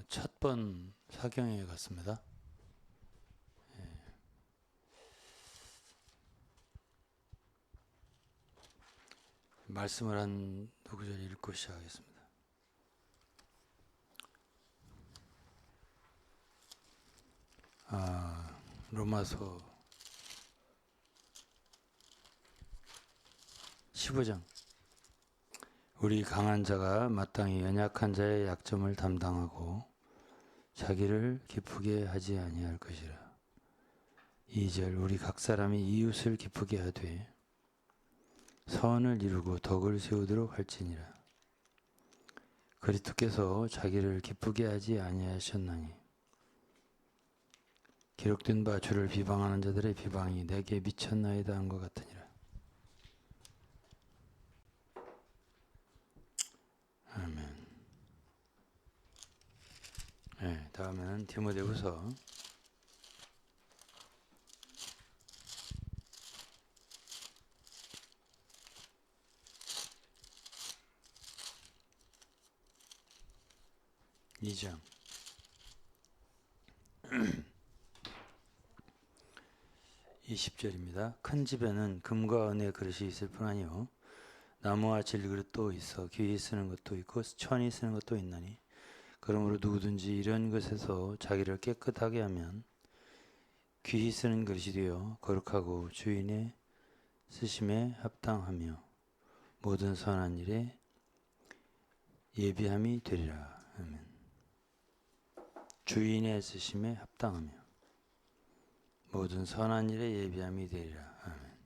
첫 번 사경에 갔습니다. 말씀을 한 두 구절 읽고 시작하겠습니다. 로마서 15장. 우리 강한 자가 마땅히 연약한 자의 약점을 담당하고 자기를 기쁘게 하지 아니할 것이라. 2절. 우리 각 사람이 이웃을 기쁘게 하되 선을 이루고 덕을 세우도록 할지니라. 그리스도께서 자기를 기쁘게 하지 아니하셨나니 기록된 바 주를 비방하는 자들의 비방이 내게 미쳤나이다 한 것 같으니라. 아멘. 네, 다음에는 디모데후서 2장 20절입니다. 큰 집에는 금과 은의 그릇이 있을 뿐 아니요 나무와 질그릇도 있어 귀히 쓰는 것도 있고 천이 쓰는 것도 있나니 그러므로 누구든지 이런 것에서 자기를 깨끗하게 하면 귀히 쓰는 그릇이 되어 거룩하고 주인의 쓰심에 합당하며 모든 선한 일에 예비함이 되리라. 아멘. 주인의 쓰심에 합당하며 모든 선한 일에 예비함이 되리라. 아멘.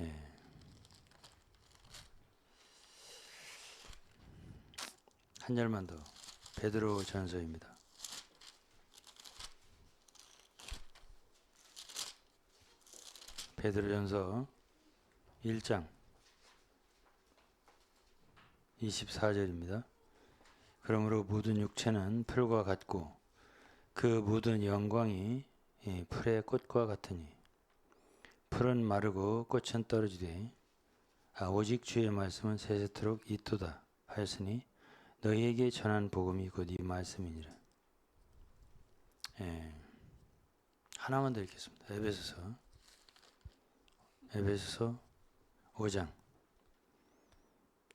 예. 한 절만 더. 베드로 전서입니다. 베드로 전서 1장 24절입니다. 그러므로 모든 육체는 풀과 같고 그 모든 영광이 풀의 꽃과 같으니 풀은 마르고 꽃은 떨어지되 오직 주의 말씀은 세세토록 있도다 하였으니 너희에게 전한 복음이 곧 이 말씀이니라. 하나만 더 읽겠습니다. 에베소서 5장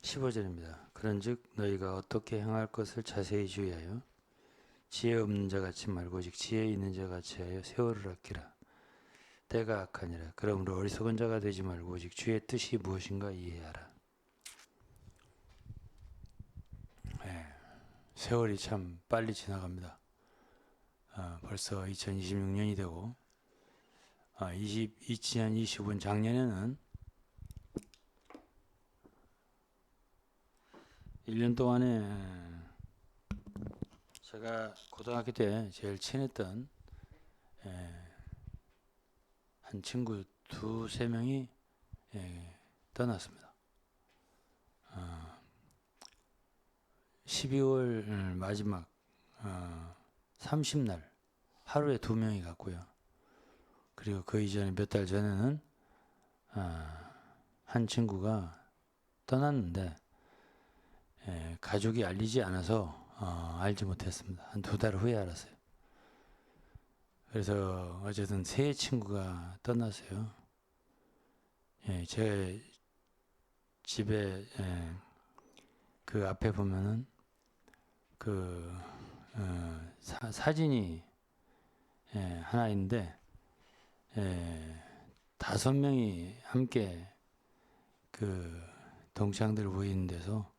15절입니다. 그런즉 너희가 어떻게 행할 것을 자세히 주의하여 지혜 없는 자 같이 말고 오직 지혜 있는 자 같이 하여 세월을 아끼라. 때가 악하니라. 그러므로 어리석은 자가 되지 말고 오직 주의 뜻이 무엇인가 이해하라. 세월이 참 빨리 지나갑니다. 벌써 2026년이 되고 2025년 작년에는 1년 동안에 제가 고등학교 때 제일 친했던 한 친구 두세 명이 떠났습니다. 12월 마지막 30날 하루에 2명이 갔고요. 그리고 그 이전에 몇 달 전에는 한 친구가 떠났는데 가족이 알리지 않아서 알지 못했습니다. 한 2달 후에 알았어요. 그래서 어쨌든 세 친구가 떠났어요. 제 집에 그 앞에 보면은 그 사진이 하나 있는데 5명이 함께 그 동창들 모이는 데서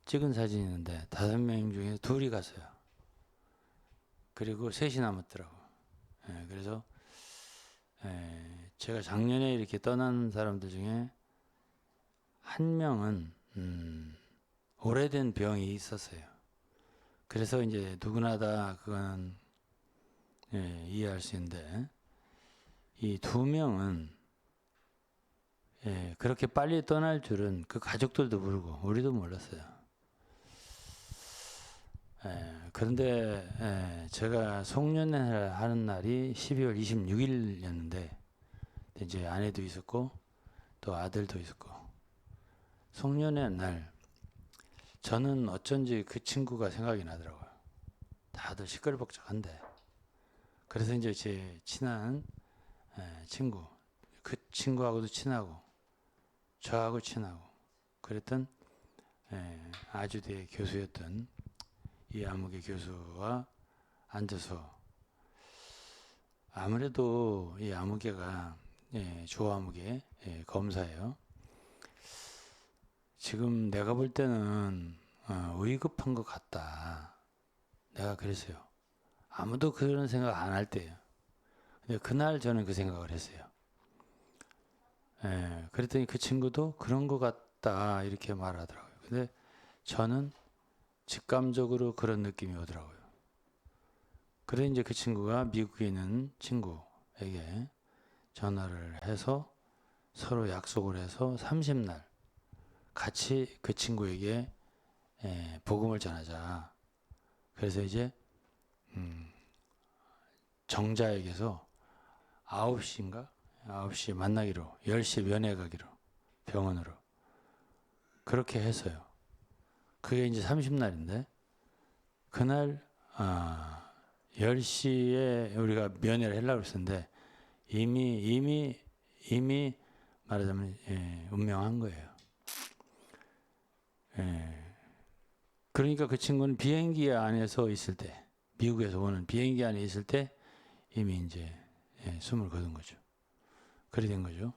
찍은 사진이 있는데 5명 중에 2이 갔어요. 그리고 3이 남았더라고. 그래서 제가 작년에 이렇게 떠난 사람들 중에 한 명은 오래된 병이 있었어요. 그래서 이제 누구나 다 그건 이해할 수 있는데 이 2명은 그렇게 빨리 떠날 줄은 그 가족들도 모르고 우리도 몰랐어요. 그런데 제가 송년회 하는 날이 12월 26일이었는데 이제 아내도 있었고 또 아들도 있었고 송년회 날 저는 어쩐지 그 친구가 생각이 나더라고요. 다들 시끌벅적한데. 그래서 이제 제 친한 친구, 그 친구하고도 친하고 저하고 친하고 그랬던 아주대 교수였던 이 아무개 교수와 앉아서 아무래도 이 아무개가 조아무개 검사예요. 지금 내가 볼 때는 의급한 것 같다. 내가 그랬어요. 아무도 그런 생각 안 할 때예요. 근데 그날 저는 그 생각을 했어요. 그랬더니 그 친구도 그런 것 같다 이렇게 말하더라고요. 근데 저는 직감적으로 그런 느낌이 오더라고요. 그래 이제 그 친구가 미국에 있는 친구에게 전화를 해서 서로 약속을 해서 30날 같이 그 친구에게 복음을 전하자. 그래서 이제 정자에게서 9시인가? 9시 만나기로 10시 면회 가기로 병원으로 그렇게 했어요. 그게 이제 30날인데 그날 10시에 우리가 면회를 하려고 했었는데 이미 말하자면 운명한 거예요. 그러니까 그 친구는 비행기 안에서 있을 때 미국에서 오는 비행기 안에 있을 때 이미 이제 숨을 거둔 거죠. 그렇게 된 거죠.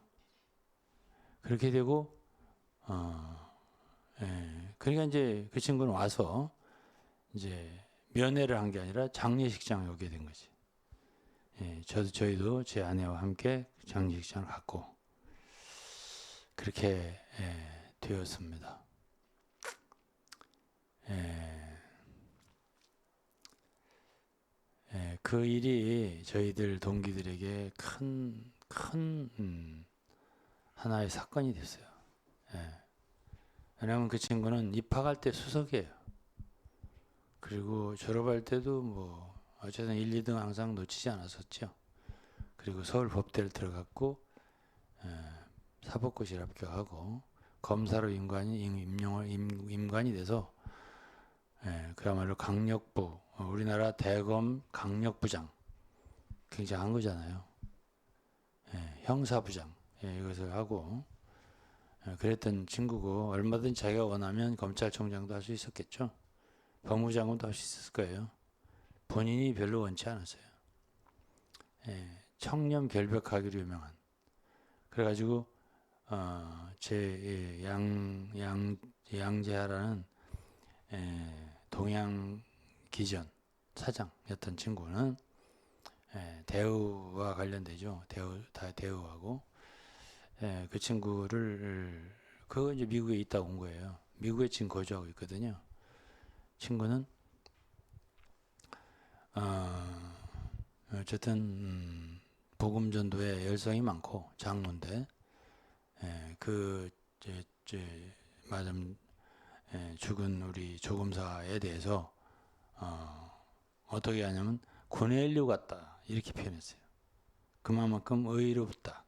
그렇게 되고 그러니까 이제 그 친구는 와서 이제 면회를 한 게 아니라 장례식장에 오게 된 거지. 저희도 제 아내와 함께 장례식장을 갔고 그렇게 되었습니다. 그 일이 저희들 동기들에게 큰 하나의 사건이 됐어요. 왜냐하면 그 친구는 입학할 때 수석이에요. 그리고 졸업할 때도 뭐 어쨌든 1, 2등 항상 놓치지 않았었죠. 그리고 서울 법대를 들어갔고 사법고시를 합격하고 검사로 임관이 돼서 그야말로 강력부 우리나라 대검 강력부장 굉장한 거잖아요. 형사부장 이것을 하고 그랬던 친구고 얼마든지 자기가 원하면 검찰총장도 할 수 있었겠죠. 법무장관도 할 수 있었을 거예요. 본인이 별로 원치 않았어요. 청렴 결백하기로 유명한. 그래가지고 제 양재하라는 동양기전 사장이었던 친구는 대우와 관련되죠. 대우하고 그 친구를 그거 이제 미국에 있다 온 거예요. 미국에 지금 거주하고 있거든요. 친구는 어쨌든 복음 전도에 열성이 많고 장로인데 말하자면 죽은 우리 조검사에 대해서 어떻게 하냐면 고넬료 같다 이렇게 표현했어요. 그만큼 의롭다.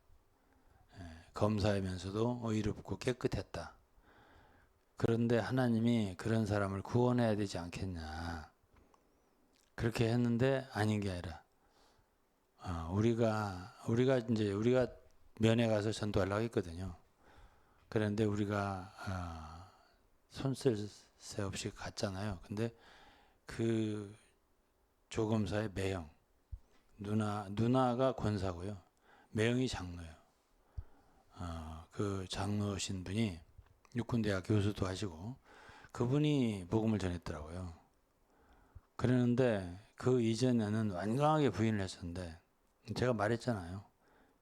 검사이면서도 의롭고 깨끗했다. 그런데 하나님이 그런 사람을 구원해야 되지 않겠냐. 그렇게 했는데 아닌 게 아니라 우리가 면회 가서 전도하려고 했거든요. 그런데 우리가 손 쓸 새 없이 갔잖아요. 근데 그 조검사의 매형 누나가 권사고요. 매형이 장로예요. 그 장로신 분이 육군대학 교수도 하시고 그분이 복음을 전했더라고요. 그러는데 그 이전에는 완강하게 부인을 했었는데 제가 말했잖아요.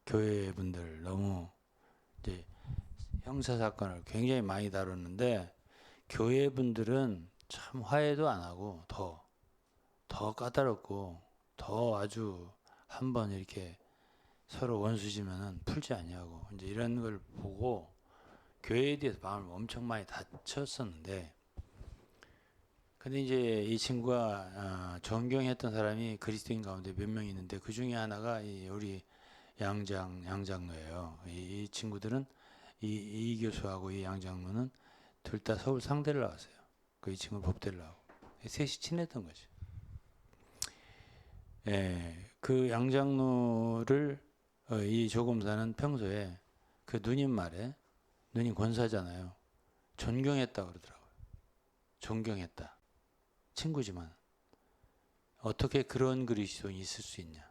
교회 분들 너무 이제 형사 사건을 굉장히 많이 다뤘는데 교회 분들은 참 화해도 안 하고 더 까다롭고 더 아주 한번 이렇게 서로 원수지면은 풀지 않냐고 이제 이런 걸 보고 교회에 대해서 마음을 엄청 많이 다쳤었는데 근데 이제 이 친구가 존경했던 사람이 그리스도인 가운데 몇 명 있는데 그 중에 하나가 우리 양장로예요. 이 친구들은 이 교수하고 이 양장로는 둘 다 서울 상대를 나왔어요. 그 이 친구 법대려고 셋이 친했던 거죠. 그 양장로를 이 조검사는 평소에 그 누님 말에, 누님 권사잖아요, 존경했다 그러더라고요. 존경했다. 친구지만 어떻게 그런 그리스도인이 있을 수 있냐.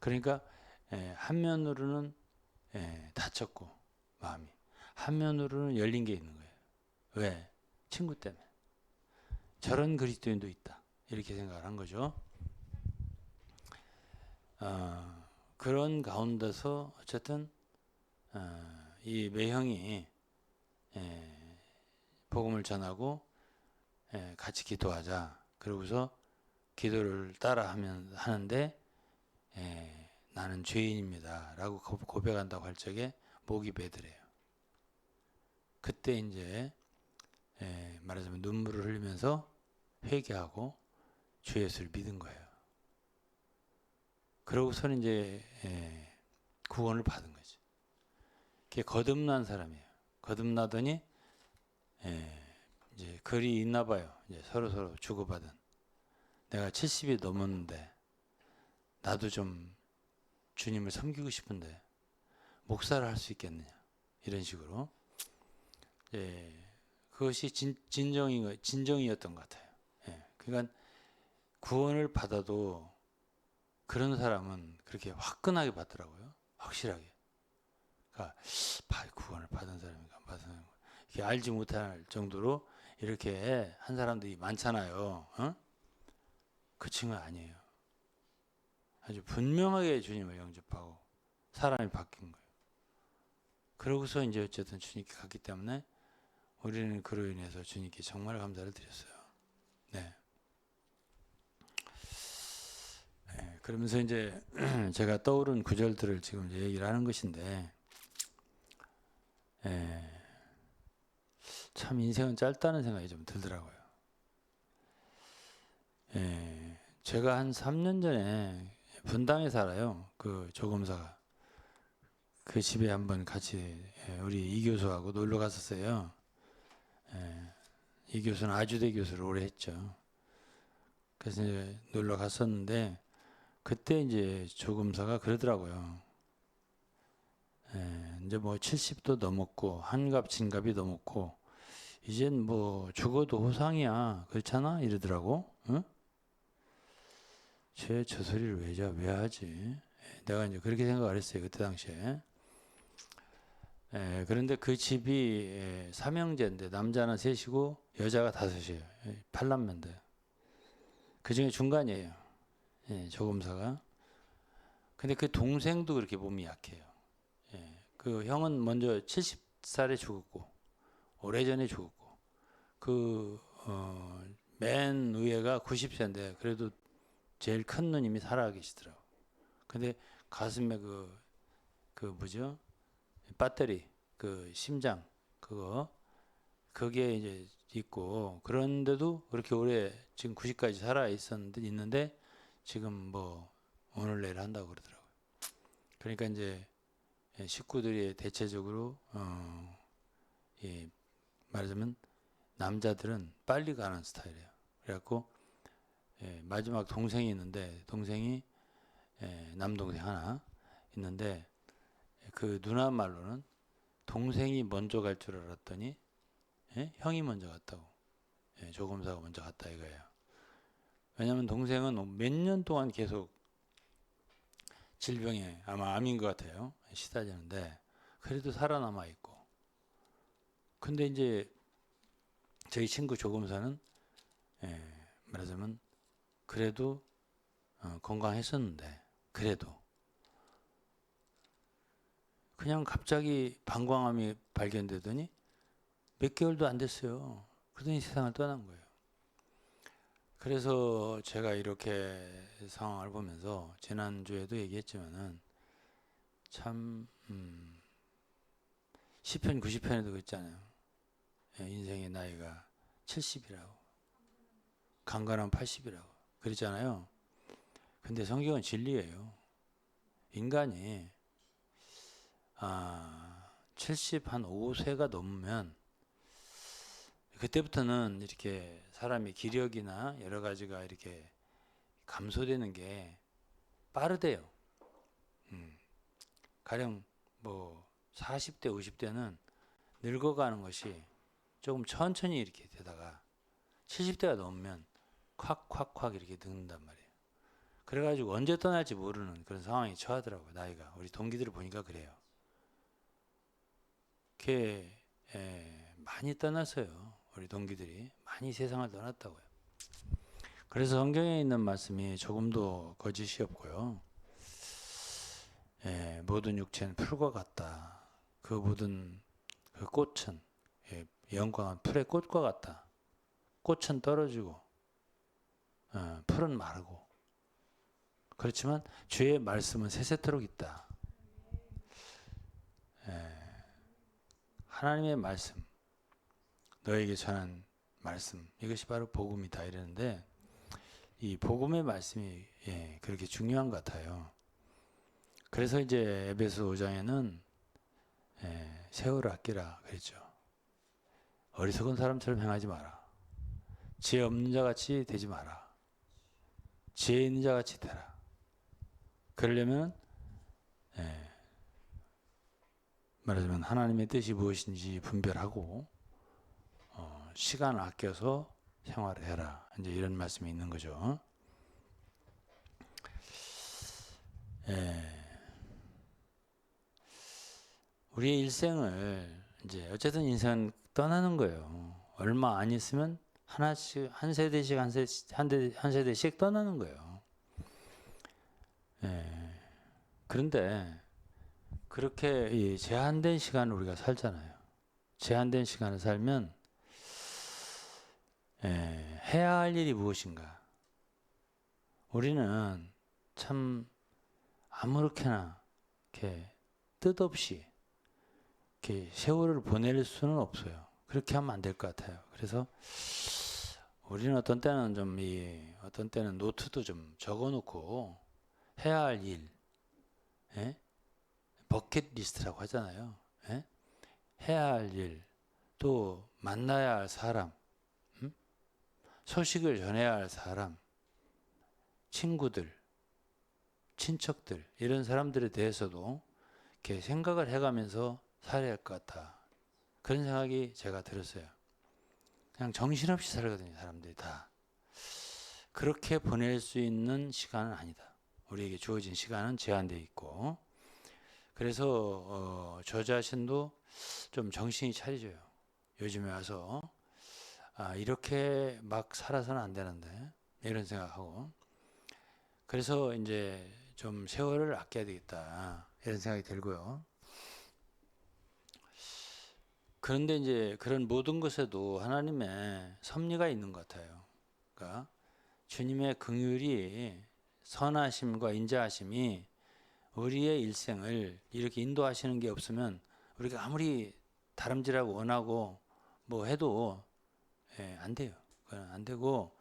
그러니까 한면으로는 다쳤고 마음이, 한면으로는 열린 게 있는 거예요. 왜? 친구 때문에. 저런 그리스도인도 있다, 이렇게 생각을 한 거죠. 그런 가운데서 어쨌든 이 매형이 복음을 전하고 같이 기도하자. 그러고서 기도를 따라 하는데 나는 죄인입니다라고 고백한다고 할 적에 목이 베드래요. 그때 이제 말하자면 눈물을 흘리면서 회개하고 주 예수를 믿은 거예요. 그러고서는 이제 구원을 받은 거죠. 그게 거듭난 사람이에요. 거듭나더니 이제 글이 있나 봐요. 이제 서로 주고받은. 내가 70이 넘었는데 나도 좀 주님을 섬기고 싶은데 목사를 할 수 있겠느냐, 이런 식으로. 그것이 진정이었던 것 같아요. 그러니까 구원을 받아도 그런 사람은 그렇게 화끈하게 받더라고요. 확실하게. 그러니까 구원을 받은 사람인가 안 받은 사람인가 이렇게 알지 못할 정도로 이렇게 한 사람들이 많잖아요. 그 친구는 아니에요. 아주 분명하게 주님을 영접하고 사람이 바뀐 거예요. 그러고서 이제 어쨌든 주님께 갔기 때문에 우리는 그로 인해서 주님께 정말 감사를 드렸어요. 네. 그러면서 이제 제가 떠오른 구절들을 지금 이제 얘기를 하는 것인데, 참 인생은 짧다는 생각이 좀 들더라고요. 제가 한 3년 전에 분당에 살아요. 그 조검사가. 그 집에 한번 같이 우리 이 교수하고 놀러 갔었어요. 이 교수는 아주대 교수를 오래 했죠. 그래서 이제 놀러 갔었는데 그때 이제 조검사가 그러더라고요. 이제 뭐 70도 넘었고 한갑 진갑이 넘었고 이젠 뭐 죽어도 호상이야, 그렇잖아, 이러더라고. 응? 저 소리를 왜 하지? 내가 이제 그렇게 생각을 했어요, 그때 당시에. 그런데 그 집이 삼형제인데 남자는 셋이고 여자가 다섯이에요. 팔남매인데 그 중에 중간이에요. 조검사가. 근데 그 동생도 그렇게 몸이 약해요. 그 형은 먼저 70살에 죽었고 오래전에 죽었고 맨 위에가 90세인데 그래도 제일 큰 누님이 살아 계시더라고. 근데 가슴에 그 뭐죠? 배터리, 그 심장, 그게 이제 있고, 그런데도 그렇게 오래, 지금 90까지 살아 있는데, 지금 뭐, 오늘 내일 한다고 그러더라고요. 그러니까 이제, 식구들이 대체적으로, 말하자면, 남자들은 빨리 가는 스타일이에요. 그래갖고, 마지막 동생이 있는데, 동생이, 남동생 하나 있는데, 그 누나 말로는 동생이 먼저 갈 줄 알았더니 형이 먼저 갔다고. 조검사가 먼저 갔다 이거예요. 왜냐하면 동생은 몇 년 동안 계속 질병에, 아마 암인 것 같아요, 시달리는데 그래도 살아남아 있고. 근데 이제 저희 친구 조검사는 말하자면 그래도 건강했었는데 그래도 그냥 갑자기 방광암이 발견되더니 몇 개월도 안 됐어요. 그러더니 세상을 떠난 거예요. 그래서 제가 이렇게 상황을 보면서 지난주에도 얘기했지만은 참 시편 90편에도 그랬잖아요. 인생의 나이가 70이라고, 강건한 80이라고 그랬잖아요. 근데 성경은 진리예요. 인간이 70 한 5세가 넘으면 그때부터는 이렇게 사람의 기력이나 여러 가지가 이렇게 감소되는 게 빠르대요. 가령 뭐 40대, 50대는 늙어가는 것이 조금 천천히 이렇게 되다가 70대가 넘으면 콱콱콱 이렇게 늙는단 말이에요. 그래가지고 언제 떠날지 모르는 그런 상황에 처하더라고요. 나이가. 우리 동기들을 보니까 그래요. 이렇게 많이 떠났어요. 우리 동기들이 많이 세상을 떠났다고요. 그래서 성경에 있는 말씀이 조금도 거짓이 없고요. 모든 육체는 풀과 같다. 그 모든 그 꽃은 영광은 풀의 꽃과 같다. 꽃은 떨어지고 풀은 마르고 그렇지만 주의 말씀은 세세토록 있다. 하나님의 말씀, 너에게 전한 말씀, 이것이 바로 복음이다 이러는데 이 복음의 말씀이 그렇게 중요한 것 같아요. 그래서 이제 에베소 5장에는 세월을 아끼라 그랬죠. 어리석은 사람처럼 행하지 마라. 지혜 없는 자 같이 되지 마라. 지혜 있는 자 같이 되라. 그러려면 말하자면 하나님의 뜻이 무엇인지 분별하고 시간을 아껴서 생활을 해라. 이제 이런 말씀이 있는 거죠. 우리의 일생을 이제 어쨌든 인생은 떠나는 거예요. 얼마 안 있으면 하나씩 한 세대씩 한 세대씩 떠나는 거예요. 그런데 그렇게 이 제한된 시간을 우리가 살잖아요. 제한된 시간을 살면 해야 할 일이 무엇인가? 우리는 참 아무렇게나 이렇게 뜻없이 이렇게 세월을 보낼 수는 없어요. 그렇게 하면 안 될 것 같아요. 그래서 우리는 어떤 때는 어떤 때는 노트도 좀 적어놓고 해야 할 일, 버킷리스트라고 하잖아요. 해야 할 일, 또 만나야 할 사람, 소식을 전해야 할 사람, 친구들, 친척들 이런 사람들에 대해서도 이렇게 생각을 해가면서 살아야 할 것 같다. 그런 생각이 제가 들었어요. 그냥 정신없이 살거든요. 사람들이 다. 그렇게 보낼 수 있는 시간은 아니다. 우리에게 주어진 시간은 제한되어 있고 그래서 저 자신도 좀 정신이 차리져요. 요즘에 와서 이렇게 막 살아서는 안 되는데 이런 생각하고 그래서 이제 좀 세월을 아껴야 되겠다 이런 생각이 들고요. 그런데 이제 그런 모든 것에도 하나님의 섭리가 있는 것 같아요. 그러니까 주님의 긍휼이 선하심과 인자하심이 우리의 일생을 이렇게 인도하시는 게 없으면 우리가 아무리 다름질하고 원하고 뭐 해도 안 돼요. 안 되고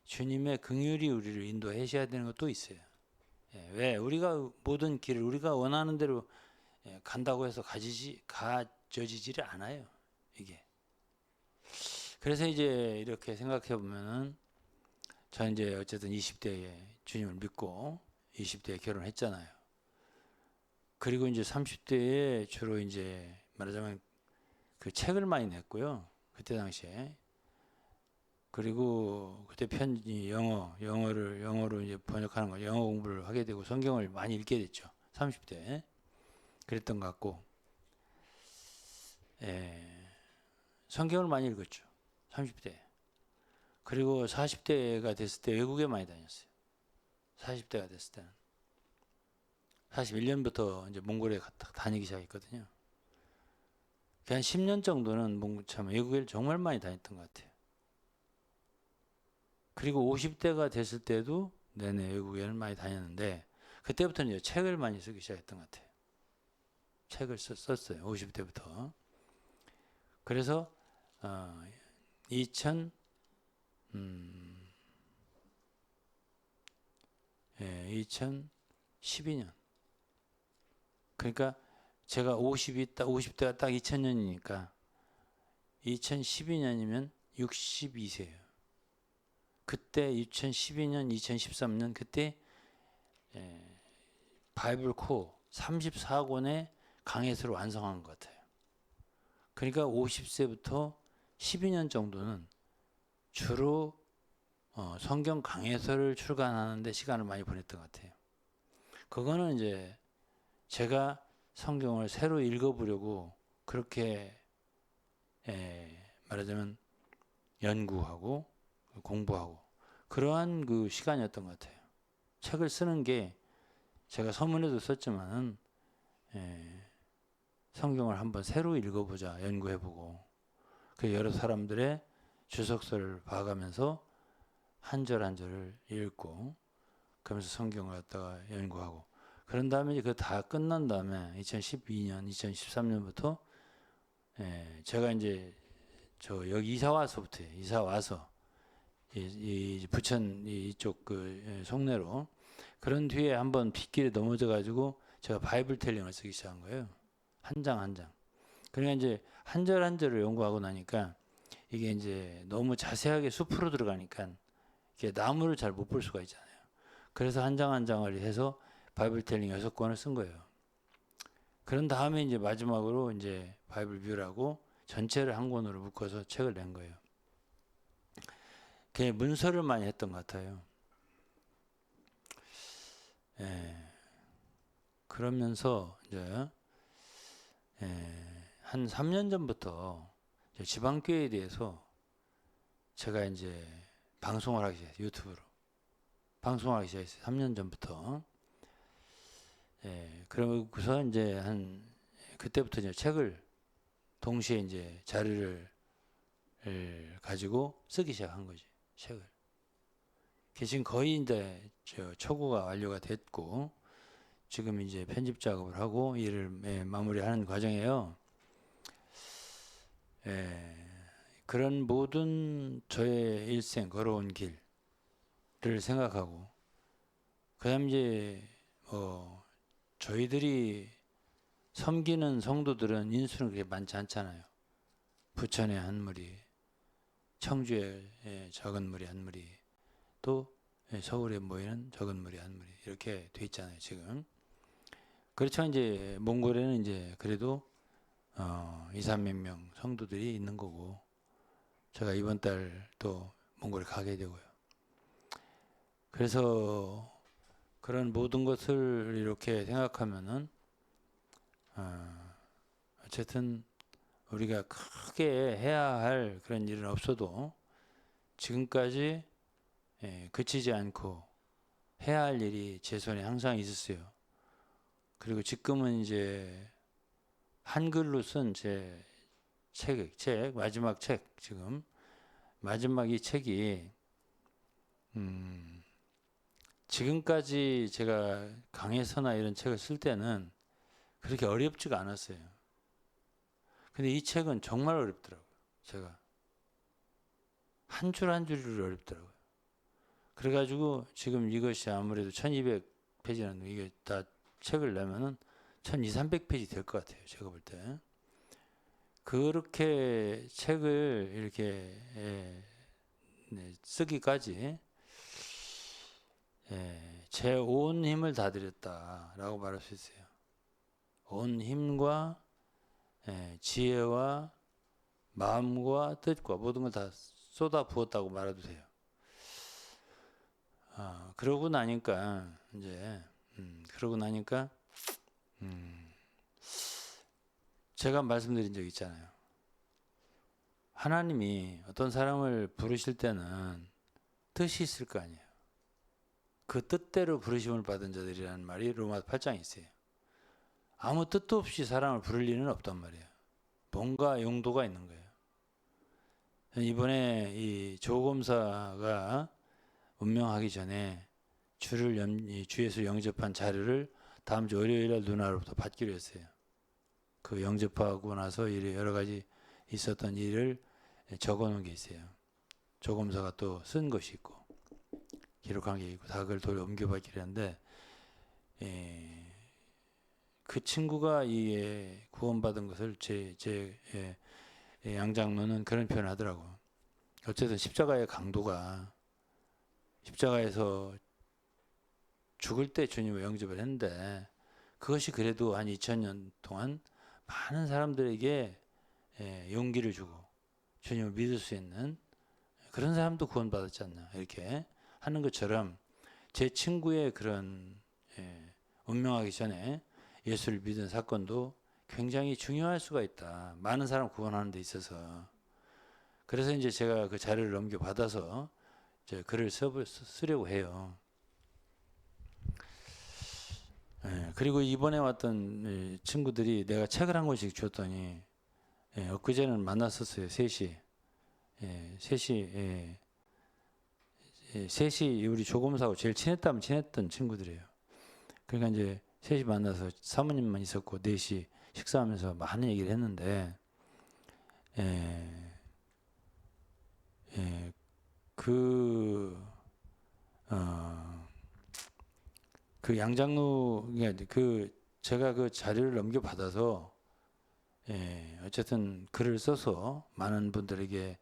주님의 긍휼이 우리를 인도하셔야 되는 것도 있어요. 왜 우리가 모든 길을 우리가 원하는 대로 간다고 해서 가져지지를 않아요. 이게. 그래서 이제 이렇게 생각해 보면은 저 이제 어쨌든 20대에 주님을 믿고 20대에 결혼했잖아요. 그리고 이제 30대에 주로 이제 말하자면 그 책을 많이 냈고요. 그때 당시에. 그리고 그때 편지 영어로 이제 번역하는 거, 영어 공부를 하게 되고 성경을 많이 읽게 됐죠. 30대. 그랬던 것 같고. 성경을 많이 읽었죠. 30대. 그리고 40대가 됐을 때 외국에 많이 다녔어요. 40대가 됐을 때는. 41년부터 이제 몽골에 다니기 시작했거든요. 한 10년 정도는 참 외국에 정말 많이 다녔던 것 같아요. 그리고 50대가 됐을 때도 내내 외국에는 많이 다녔는데 그때부터는 이제 책을 많이 쓰기 시작했던 것 같아요. 책을 썼어요. 50대부터. 그래서 2012년 그러니까 제가 50대가 딱 2000년이니까 2012년이면 62세예요. 그때 2012년, 2013년 그때 바이블 코어 34권의 강해서를 완성한 것 같아요. 그러니까 50세부터 12년 정도는 주로 성경 강해서를 출간하는데 시간을 많이 보냈던 것 같아요. 그거는 이제 제가 성경을 새로 읽어보려고 그렇게 말하자면 연구하고 공부하고 그러한 그 시간이었던 것 같아요. 책을 쓰는 게 제가 서문에도 썼지만은 성경을 한번 새로 읽어보자 연구해보고 그 여러 사람들의 주석서를 봐가면서 한 절 한 절을 읽고 그러면서 성경을 갖다가 연구하고 그런 다음에 그 다 끝난 다음에 2012년, 2013년부터 제가 이제 저 여기 이사 와서부터 이사 와서 이 부천 이쪽 그 송내로 그런 뒤에 한번 빗길에 넘어져 가지고 제가 바이블 텔링을 쓰기 시작한 거예요. 한 장 한 장. 그러니까 이제 한 절 한 절을 연구하고 나니까 이게 이제 너무 자세하게 숲으로 들어가니까 이게 나무를 잘 못 볼 수가 있잖아요. 그래서 한 장 한 장을 해서 바이블 텔링 6권을 쓴 거예요. 그런 다음에 이제 마지막으로 이제 바이블 뷰라고 전체를 한 권으로 묶어서 책을 낸 거예요. 그게 문서를 많이 했던 것 같아요. 그러면서 이제 한 3년 전부터 지방교회에 대해서 제가 이제 방송을 하기 시작했어요. 유튜브로. 방송을 하기 시작했어요. 3년 전부터. 그러고서 이제 그때부터 이제 책을 동시에 이제 자료를 가지고 쓰기 시작한 거지. 책을. 지금 거의 이제 초고가 완료가 됐고 지금 이제 편집 작업을 하고 일을 마무리하는 과정이에요. 그런 모든 저의 일생 걸어온 길을 생각하고 그다음 이제 저희들이 섬기는 성도들은 인수는 그렇게 많지 않잖아요. 부천에 한 무리, 청주에 적은 무리 한 무리, 또 서울에 모이는 적은 무리 한 무리 이렇게 돼 있잖아요 지금. 그렇지만 이제 몽골에는 이제 그래도 2, 300명 성도들이 있는 거고 제가 이번 달 또 몽골에 가게 되고요. 그래서 그런 모든 것을 이렇게 생각하면은 어쨌든 우리가 크게 해야 할 그런 일은 없어도 지금까지 그치지 않고 해야 할 일이 제 손에 항상 있었어요. 그리고 지금은 이제 한글로 쓴 제 책, 마지막 책, 지금 마지막 이 책이 지금까지 제가 강해서나 이런 책을 쓸 때는 그렇게 어렵지가 않았어요. 근데 이 책은 정말 어렵더라고요. 제가 한 줄 한 줄이 어렵더라고요. 그래가지고 지금 이것이 아무래도 1200페이지는 이게 다 책을 내면은 1200, 300페이지 될 것 같아요. 제가 볼 때. 그렇게 책을 이렇게 쓰기까지 제 온 힘을 다 드렸다라고 말할 수 있어요. 온 힘과 지혜와 마음과 뜻과 모든 걸 다 쏟아 부었다고 말해도 돼요. 그러고 나니까 이제 제가 말씀드린 적 있잖아요. 하나님이 어떤 사람을 부르실 때는 뜻이 있을 거 아니에요. 그 뜻대로 부르심을 받은 자들이라는 말이 로마 8장에 있어요. 아무 뜻도 없이 사람을 부를 리는 없단 말이에요. 뭔가 용도가 있는 거예요. 이번에 이 조검사가 운명하기 전에 주에서 영접한 자료를 다음 주 월요일날 누나로부터 받기로 했어요. 그 영접하고 나서 여러 가지 있었던 일을 적어놓은 게 있어요. 조검사가 또 쓴 것이 있고 기록한 게 있고 다 그걸 옮겨받기로 했는데 그 친구가 구원받은 것을 제 양장로는 그런 표현을 하더라고. 어쨌든 십자가의 강도가 십자가에서 죽을 때 주님을 영접을 했는데 그것이 그래도 한 2000년 동안 많은 사람들에게 용기를 주고 주님을 믿을 수 있는 그런 사람도 구원받았지 않나 이렇게 하는 것처럼 제 친구의 그런 운명하기 전에 예수를 믿은 사건도 굉장히 중요할 수가 있다. 많은 사람 구원하는 데 있어서. 그래서 이제 제가 그 자료를 넘겨받아서 이제 글을 쓰려고 해요. 그리고 이번에 왔던 친구들이 내가 책을 한 권씩 줬더니 엊그제는 만났었어요. 셋이. 셋이 우리 조검사하고 제일 친했다면 친했던 친구들이에요. 그러니까 이제 셋이 만나서 사모님만 있었고 넷이 식사하면서 많은 얘기를 했는데 그 양장로 그 제가 그 자료를 넘겨받아서 어쨌든 글을 써서 많은 분들에게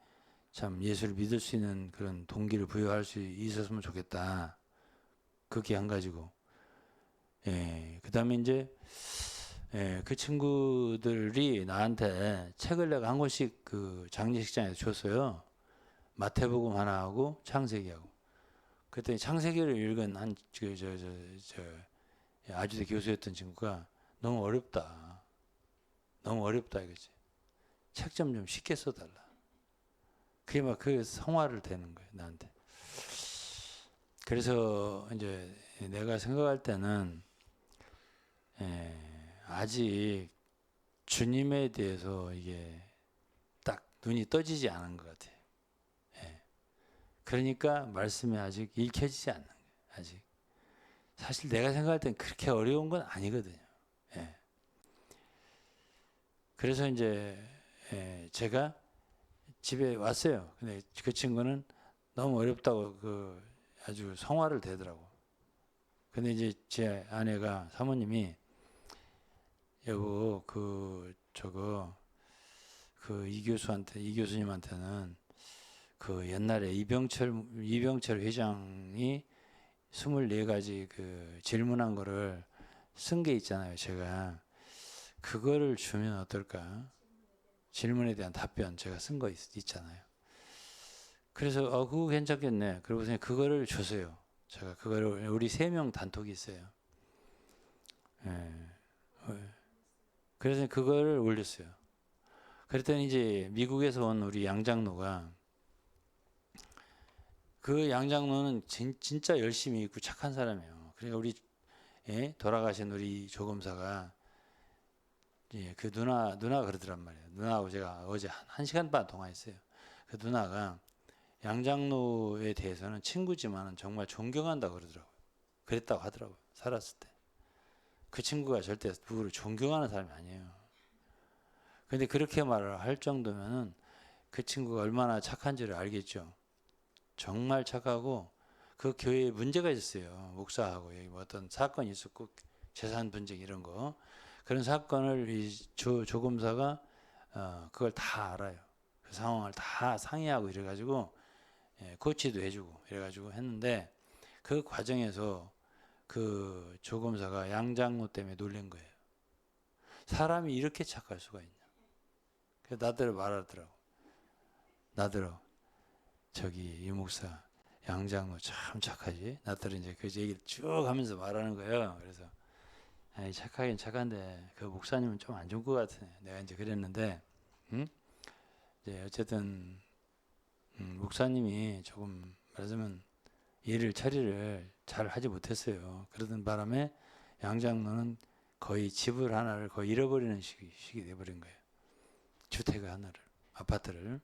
참 예수를 믿을 수 있는 그런 동기를 부여할 수 있었으면 좋겠다. 그게 한 가지고 그 다음에 이제 그 친구들이 나한테 책을 내가 한 권씩 그 장례식장에서 줬어요. 마태복음 하나하고 창세기하고. 그랬더니 창세기를 읽은 한 아주대 교수였던 친구가 너무 어렵다. 너무 어렵다 이거지. 책 좀 쉽게 써달라. 그게 막 그 성화를 되는 거예요 나한테. 그래서 이제 내가 생각할 때는 아직 주님에 대해서 이게 딱 눈이 떠지지 않은 것 같아요. 그러니까 말씀이 아직 읽혀지지 않는 거예요. 아직. 사실 내가 생각할 땐 그렇게 어려운 건 아니거든요. 그래서 이제 제가 집에 왔어요. 근데 그 친구는 너무 어렵다고 그 아주 성화를 대더라고. 근데 이제 제 아내가 사모님이 여보 그 이 교수님한테는 그 옛날에 이병철 회장이 24가지 그 질문한 거를 쓴 게 있잖아요. 제가 그거를 주면 어떨까? 질문에 대한 답변 제가 쓴 거 있잖아요. 그래서 그거 괜찮겠네. 그러고서 그거를 줬어요. 제가 그거를 우리 3명 단톡이 있어요. 그래서 그거를 올렸어요. 그랬더니 이제 미국에서 온 우리 양장로가 그 양장로는 진짜 열심히 있고 착한 사람이에요. 그러니까 우리 돌아가신 우리 조검사가 그 누나가 그러더란 말이에요. 누나하고 제가 어제 1시간 반 통화했어요. 그 누나가 양장로에 대해서는 친구지만은 정말 존경한다 그러더라고요. 그랬다고 하더라고요. 살았을 때. 그 친구가 절대 누구를 존경하는 사람이 아니에요. 근데 그렇게 말을 할 정도면은 그 친구가 얼마나 착한지를 알겠죠. 정말 착하고 그 교회에 문제가 있었어요. 목사하고 뭐 어떤 사건이 있었고 재산 분쟁 이런 거 그런 사건을 이 조검사가 그걸 다 알아요. 그 상황을 다 상의하고 이래가지고 코치도 해주고 이래가지고 했는데 그 과정에서 그 조검사가 양장로 때문에 놀란 거예요. 사람이 이렇게 착할 수가 있냐. 그래서 나더러 말하더라고. 나더러 저기 이 목사 양장로 참 착하지. 나더러 이제 그 얘기를 쭉 하면서 말하는 거예요. 그래서 아이 착하긴 착한데 그 목사님은 좀 안 좋은 것 같아. 내가 이제 그랬는데, 이제 어쨌든 목사님이 조금 말하자면 일을 처리를 잘 하지 못했어요. 그러던 바람에 양장로는 거의 집을 하나를 거의 잃어버리는 식이 돼버린 거예요. 주택을 하나를, 아파트를.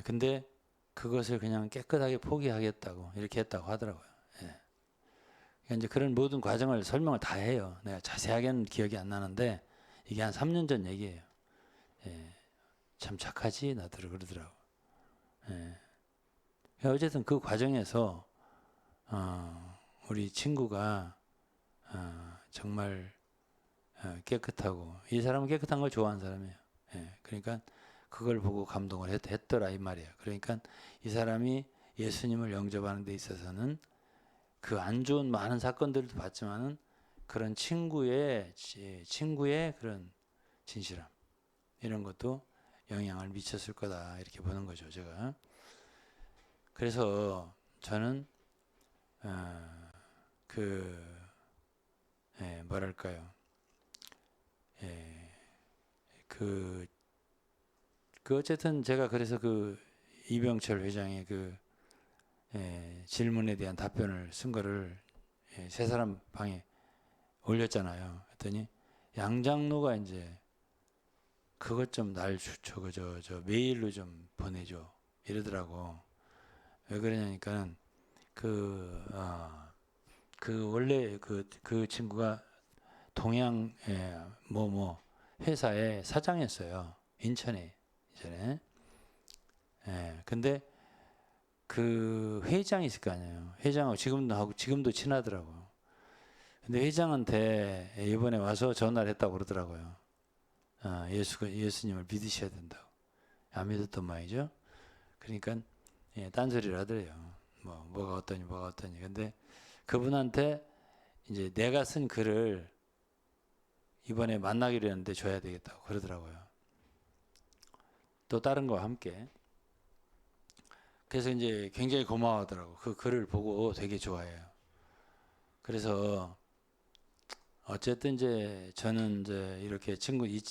근데 그것을 그냥 깨끗하게 포기하겠다고 이렇게 했다고 하더라고요. 그러니까 이제 그런 모든 과정을 설명을 다 해요. 내가 자세하게는 기억이 안 나는데 이게 한 3년 전 얘기예요. 참 착하지 나더러 그러더라고. 어쨌든 그 과정에서 우리 친구가 정말 깨끗하고 이 사람은 깨끗한 걸 좋아하는 사람이에요. 그러니까 그걸 보고 감동을 했더라 이 말이에요. 그러니까 이 사람이 예수님을 영접하는 데 있어서는 그 안 좋은 많은 사건들도 봤지만은 그런 친구의 그런 진실함 이런 것도 영향을 미쳤을 거다 이렇게 보는 거죠, 제가. 그래서 저는 뭐랄까요, 그 어쨌든 제가 그래서 그 이병철 회장의 그 질문에 대한 답변을 쓴 거를 세 사람 방에 올렸잖아요. 그랬더니 양장로가 이제 그것 좀 날 저 메일로 좀 보내줘 이러더라고. 왜 그러냐니까 그 원래 그 친구가 동양 회사의 사장이었어요. 인천에 이전에. 근데 그 회장이 있을 거 아니에요. 회장하고 지금도 친하더라고요. 근데 회장한테 이번에 와서 전화를 했다고 그러더라고요. 예수님을 믿으셔야 된다고. 안 믿었던 모양이죠. 그러니까 딴소리를 하더래요. 뭐가 어떠니. 근데 그분한테 이제 내가 쓴 글을 이번에 만나기로 했는데 줘야 되겠다고 그러더라고요. 또 다른 거와 함께. 그래서 이제 굉장히 고마워하더라고. 그 글을 보고 되게 좋아해요. 그래서 어쨌든 이제 저는 이제 이렇게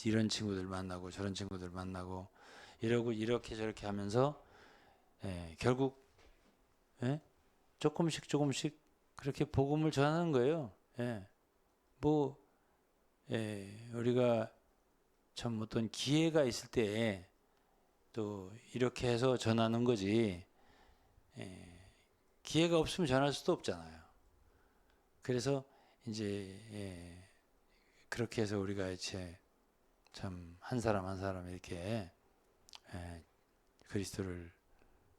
이런 친구들 만나고 저런 친구들 만나고 이러고 이렇게 저렇게 하면서 결국 조금씩 그렇게 복음을 전하는 거예요. 우리가 참 어떤 기회가 있을 때 또 이렇게 해서 전하는 거지 기회가 없으면 전할 수도 없잖아요. 그래서 이제 그렇게 해서 우리가 이제 참 한 사람 한 사람 이렇게 그리스도를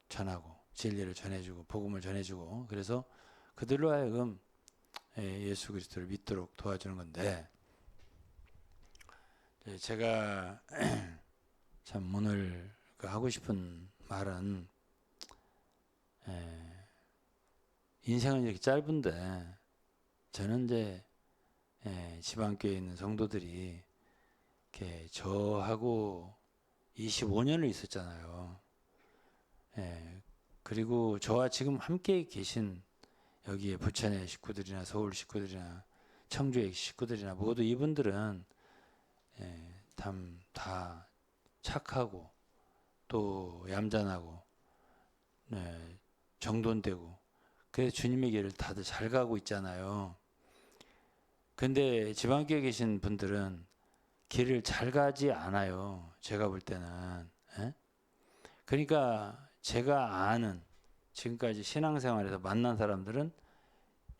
전하고 진리를 전해주고 복음을 전해주고 그래서 그들로 하여금 예수 그리스도를 믿도록 도와주는 건데 제가 참 오늘 하고 싶은 말은 인생은 이렇게 짧은데 저는 이제 지방교회에 있는 성도들이 이렇게 저하고 25년을 있었잖아요. 그리고 저와 지금 함께 계신 여기에 부천의 식구들이나 서울 식구들이나 청주의 식구들이나 모두 이분들은 다 착하고 또 얌전하고 정돈되고 그래서 주님의 길을 다들 잘 가고 있잖아요. 근데 지방교회에 계신 분들은 길을 잘 가지 않아요. 제가 볼 때는. 그러니까 제가 아는 지금까지 신앙생활에서 만난 사람들은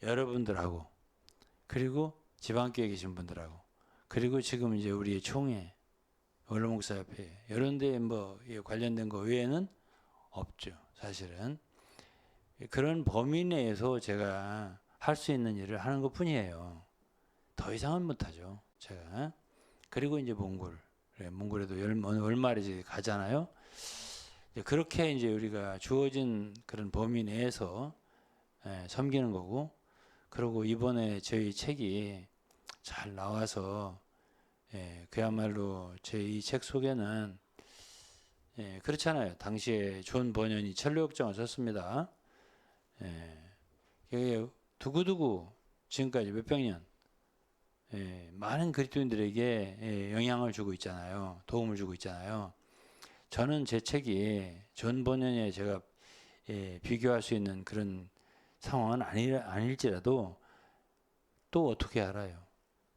여러분들하고 그리고 지방교회에 계신 분들하고 그리고 지금 이제 우리의 총회 원로목사협회 이런 데 관련된 거 외에는 없죠. 사실은. 그런 범위 내에서 제가 할 수 있는 일을 하는 것 뿐이에요. 더 이상은 못하죠. 제가. 그리고 이제 몽골에도 월말에 이제 가잖아요. 그렇게 이제 우리가 주어진 그런 범위 내에서 섬기는 거고, 그리고 이번에 저희 책이 잘 나와서 그야말로 제 이 책 속에는 그렇잖아요. 당시에 존 버년이 철로역정을 썼습니다. 이게 두고두고 지금까지 몇백 년 많은 그리스도인들에게 영향을 주고 있잖아요. 도움을 주고 있잖아요. 저는 제 책이 존 버년에 제가 비교할 수 있는 그런 상황은 아닐지라도 또 어떻게 알아요?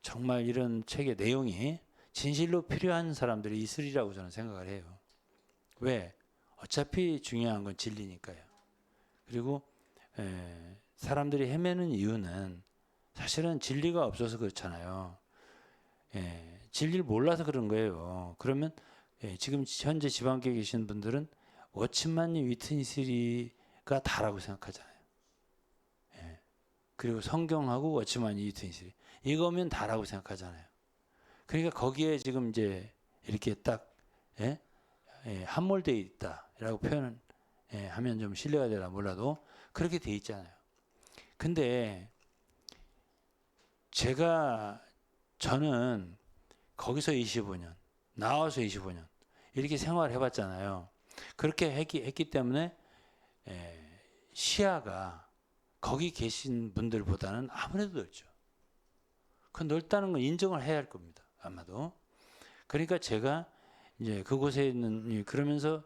정말 이런 책의 내용이 진실로 필요한 사람들이 있으리라고 저는 생각을 해요. 왜? 어차피 중요한 건 진리니까요. 그리고 사람들이 헤매는 이유는 사실은 진리가 없어서 그렇잖아요. 진리를 몰라서 그런 거예요. 그러면 지금 현재 지방교회에 계신 분들은 워치만님 위트니스리가 다라고 생각하잖아요. 그리고 성경하고 워치만님 위트니스리 이거면 다라고 생각하잖아요. 그러니까 거기에 지금 이제 이렇게 딱 함몰되어 있다라고 표현을 하면 좀 신뢰가 되나 몰라도 그렇게 돼 있잖아요. 근데 저는 거기서 25년, 나와서 25년 이렇게 생활을 해봤잖아요. 그렇게 했기 때문에 시야가 거기 계신 분들보다는 아무래도 넓죠. 그 넓다는 건 인정을 해야 할 겁니다. 아마도. 그러니까 제가 이제 그곳에 있는 그러면서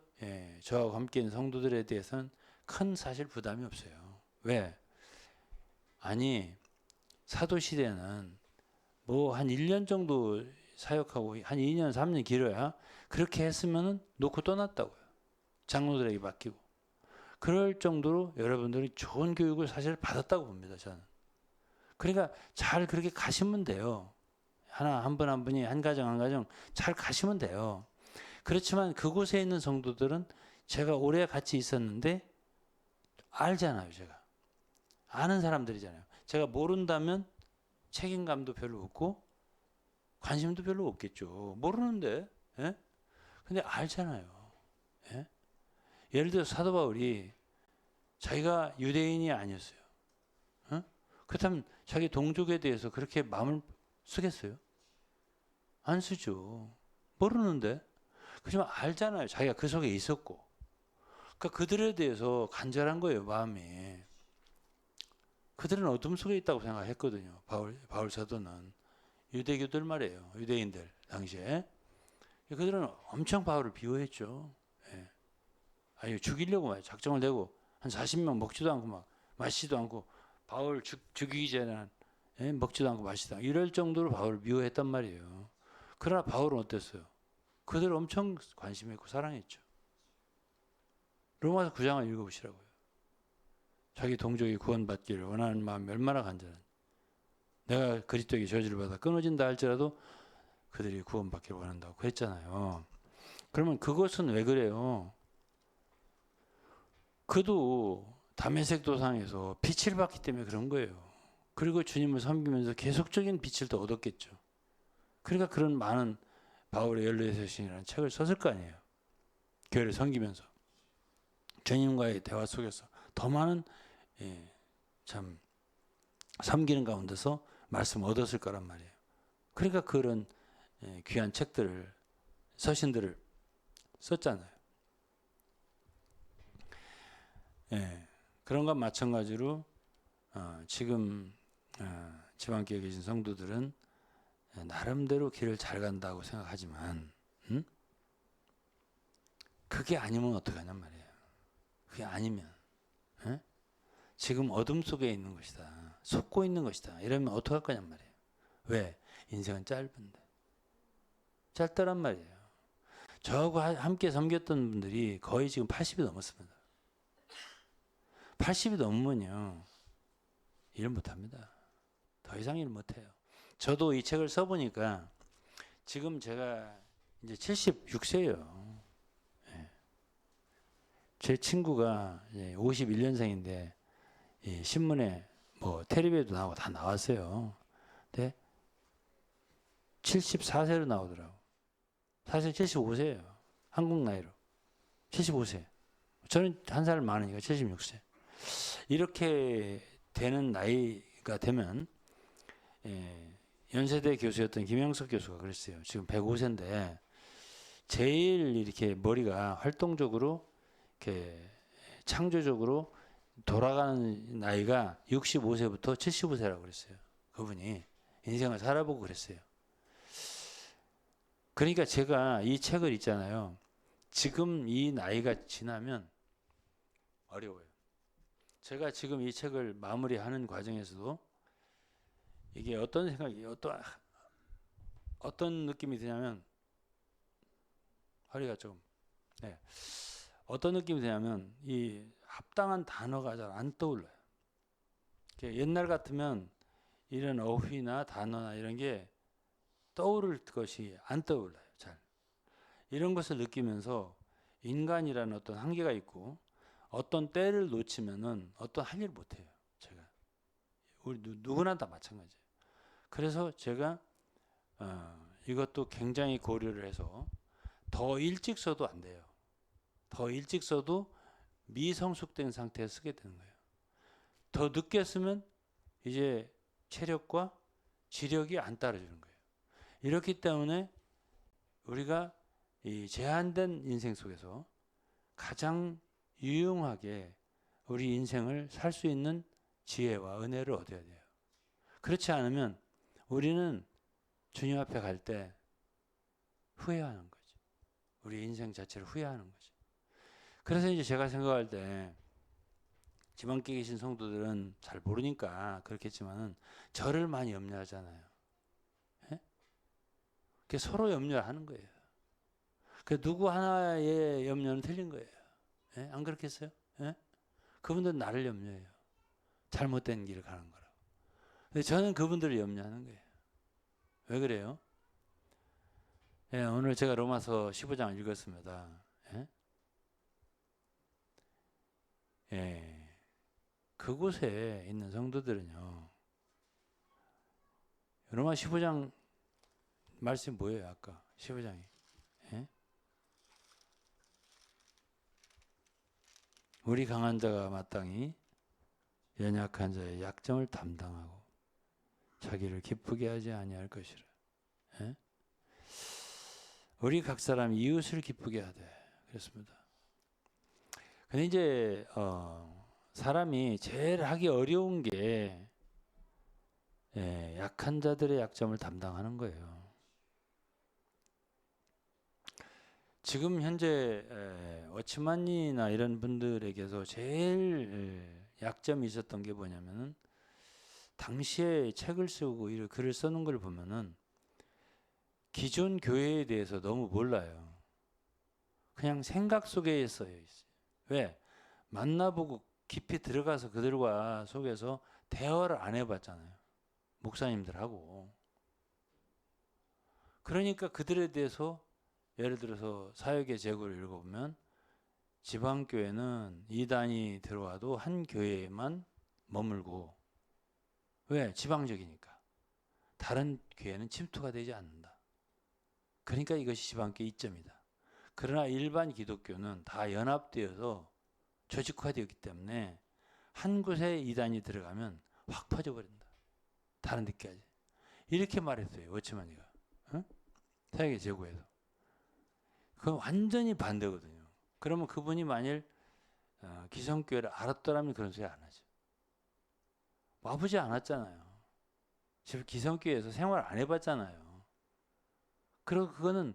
저하고 함께 있는 성도들에 대해서는 큰 사실 부담이 없어요. 왜? 아니 사도 시대는 뭐 한 1년 정도 사역하고 한 2년 3년 길어야 그렇게 했으면은 놓고 떠났다고요. 장로들에게 맡기고. 그럴 정도로 여러분들이 좋은 교육을 사실 받았다고 봅니다. 저는. 그러니까 잘 그렇게 가시면 돼요. 한 분 한 분이 한 가정 잘 가시면 돼요. 그렇지만 그곳에 있는 성도들은 제가 오래 같이 있었는데 알잖아요. 제가 아는 사람들이잖아요. 제가 모른다면 책임감도 별로 없고 관심도 별로 없겠죠. 모르는데. 예? 근데 알잖아요. 예? 예를 들어 사도 바울이 자기가 유대인이 아니었어요. 어? 그렇다면 자기 동족에 대해서 그렇게 마음을 쓰겠어요? 안 쓰죠. 모르는데. 그렇지만 알잖아요. 자기가 그 속에 있었고. 그러니까 그들에 대해서 간절한 거예요. 마음이. 그들은 어둠 속에 있다고 생각했거든요. 바울 사도는. 유대교들 말이에요. 유대인들 당시에. 그들은 엄청 바울을 비호했죠. 예. 아니 죽이려고 막 작정을 내고 한 40명 먹지도 않고 막 마시지도 않고 바울 죽이기 전에는 먹지도 않고 마시지도 않고 이럴 정도로 바울을 미워했단 말이에요. 그러나 바울은 어땠어요? 그들을 엄청 관심했고 사랑했죠. 로마서 9장을 읽어보시라고요. 자기 동족이 구원받기를 원하는 마음이 얼마나 간절한. 내가 그리스도에게 저주를 받아 끊어진다 할지라도 그들이 구원받기를 원한다고 그랬잖아요. 그러면 그것은 왜 그래요? 그도 다메섹 도상에서 빛을 받기 때문에 그런 거예요. 그리고 주님을 섬기면서 계속적인 빛을 더 얻었겠죠. 그러니까 그런 많은 바울의 열려의 신이라는 책을 썼을 거 아니에요. 교회를 섬기면서 주님과의 대화 속에서 더 많은 참 섬기는 가운데서 말씀 얻었을 거란 말이에요. 그러니까 그런 귀한 책들을 서신들을 썼잖아요. 그런 것 마찬가지로 지금 지방교회에 계신 성도들은 나름대로 길을 잘 간다고 생각하지만 그게 아니면 어떡하냔 말이에요. 그게 아니면 지금 어둠 속에 있는 것이다. 속고 있는 것이다. 이러면 어떡할 거냔 말이에요. 왜? 인생은 짧은데. 짧다란 말이에요. 저하고 함께 섬겼던 분들이 거의 지금 80이 넘었습니다. 80이 넘으면요. 일 못합니다. 더 이상 일 못해요. 저도 이 책을 써보니까 지금 제가 이제 76세예요. 제 친구가 51년생인데 신문에 뭐 텔레비에도 나오고 다 나왔어요. 근데 74세로 나오더라고. 사실 75세예요. 한국 나이로. 75세. 저는 한 살 많으니까 76세. 이렇게 되는 나이가 되면 연세대 교수였던 김영석 교수가 그랬어요. 지금 105세인데 제일 이렇게 머리가 활동적으로 이렇게 창조적으로 돌아가는 나이가 65세부터 75세라고 그랬어요. 그분이 인생을 살아보고 그랬어요. 그러니까 제가 이 책을 읽잖아요. 지금 이 나이가 지나면 어려워요. 제가 지금 이 책을 마무리하는 과정에서도 이게 어떤 생각이 어떤 느낌이 드냐면 허리가 좀 어떤 느낌이 드냐면 이 합당한 단어가 잘 안 떠올라요. 옛날 같으면 이런 어휘나 단어나 이런 게 떠오를 것이 안 떠올라요. 잘 이런 것을 느끼면서 인간이라는 어떤 한계가 있고 어떤 때를 놓치면은 어떤 할 일을 못해요. 제가 우리 누구나 다 마찬가지예요. 그래서 제가 이것도 굉장히 고려를 해서 더 일찍 써도 안 돼요. 더 일찍 써도 미성숙된 상태에 쓰게 되는 거예요. 더 늦게 쓰면 이제 체력과 지력이 안 따라주는 거예요. 이렇기 때문에 우리가 이 제한된 인생 속에서 가장 유용하게 우리 인생을 살 수 있는 지혜와 은혜를 얻어야 돼요. 그렇지 않으면 우리는 주님 앞에 갈 때 후회하는 거죠. 우리 인생 자체를 후회하는 거죠. 그래서 이제 제가 생각할 때 지방계 계신 성도들은 잘 모르니까 그렇겠지만 저를 많이 염려하잖아요. 예? 그게 서로 염려하는 거예요. 그 누구 하나의 염려는 틀린 거예요. 예? 안 그렇겠어요? 예? 그분들은 나를 염려해요. 잘못된 길을 가는 거라고. 근데 저는 그분들을 염려하는 거예요. 왜 그래요? 예, 오늘 제가 로마서 15장을 읽었습니다. 예? 예. 그곳에 있는 성도들은요. 로마 15장 말씀이 뭐예요? 아까 15장이. 예? 우리 강한 자가 마땅히 연약한 자의 약점을 담당하고 자기를 기쁘게 하지 아니할 것이라. 예? 우리 각 사람 이웃을 기쁘게 하되 그렇습니다. 근데 이제 사람이 제일 하기 어려운 게 약한 자들의 약점을 담당하는 거예요. 지금 현재 워치만이나 이런 분들에게서 제일 약점이 있었던 게 뭐냐면은 당시에 책을 쓰고 글을 쓰는 걸 보면은 기존 교회에 대해서 너무 몰라요. 그냥 생각 속에 써요. 왜? 만나보고 깊이 들어가서 그들과 속에서 대화를 안 해봤잖아요. 목사님들하고. 그러니까 그들에 대해서 예를 들어서 사역의 제구를 읽어보면 지방교회는 이단이 들어와도 한 교회에만 머물고 왜? 지방적이니까. 다른 교회는 침투가 되지 않는다. 그러니까 이것이 지방교회 이점이다. 그러나 일반 기독교는 다 연합되어서 조직화되었기 때문에 한 곳에 이단이 들어가면 확 퍼져버린다. 다른 데까지. 이렇게 말했어요. 워치만이가. 응? 사역의 제구에서. 그건 완전히 반대거든요. 그러면 그분이 만일 기성교회를 알았더라면 그런 소리 안 하죠. 와보지 않았잖아요. 기성교회에서 생활 안 해봤잖아요. 그리고 그거는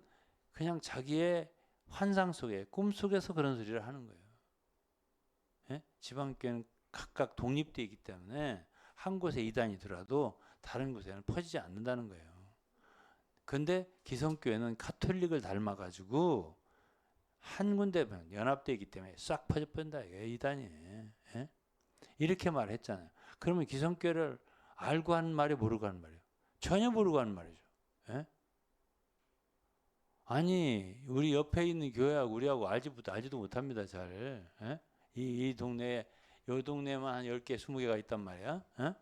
그냥 자기의 환상 속에 꿈 속에서 그런 소리를 하는 거예요. 예? 지방교회는 각각 독립되어 있기 때문에 한 곳에 이단이 들어도 다른 곳에는 퍼지지 않는다는 거예요. 근데 기성교회는 카톨릭을 닮아가지고 한 군데 연합되어 있기 때문에 싹 퍼져버린다. 이단이. 예? 이렇게 말했잖아요. 그러면 기성교회를 알고 하는 말이 모르고 하는 말이에요. 전혀 모르고 하는 말이죠. 예? 아니 우리 옆에 있는 교회하고 우리하고 알지도 못합니다. 잘. 예? 이 동네에 요 동네만 한 10개 20개가 있단 말이야. 예?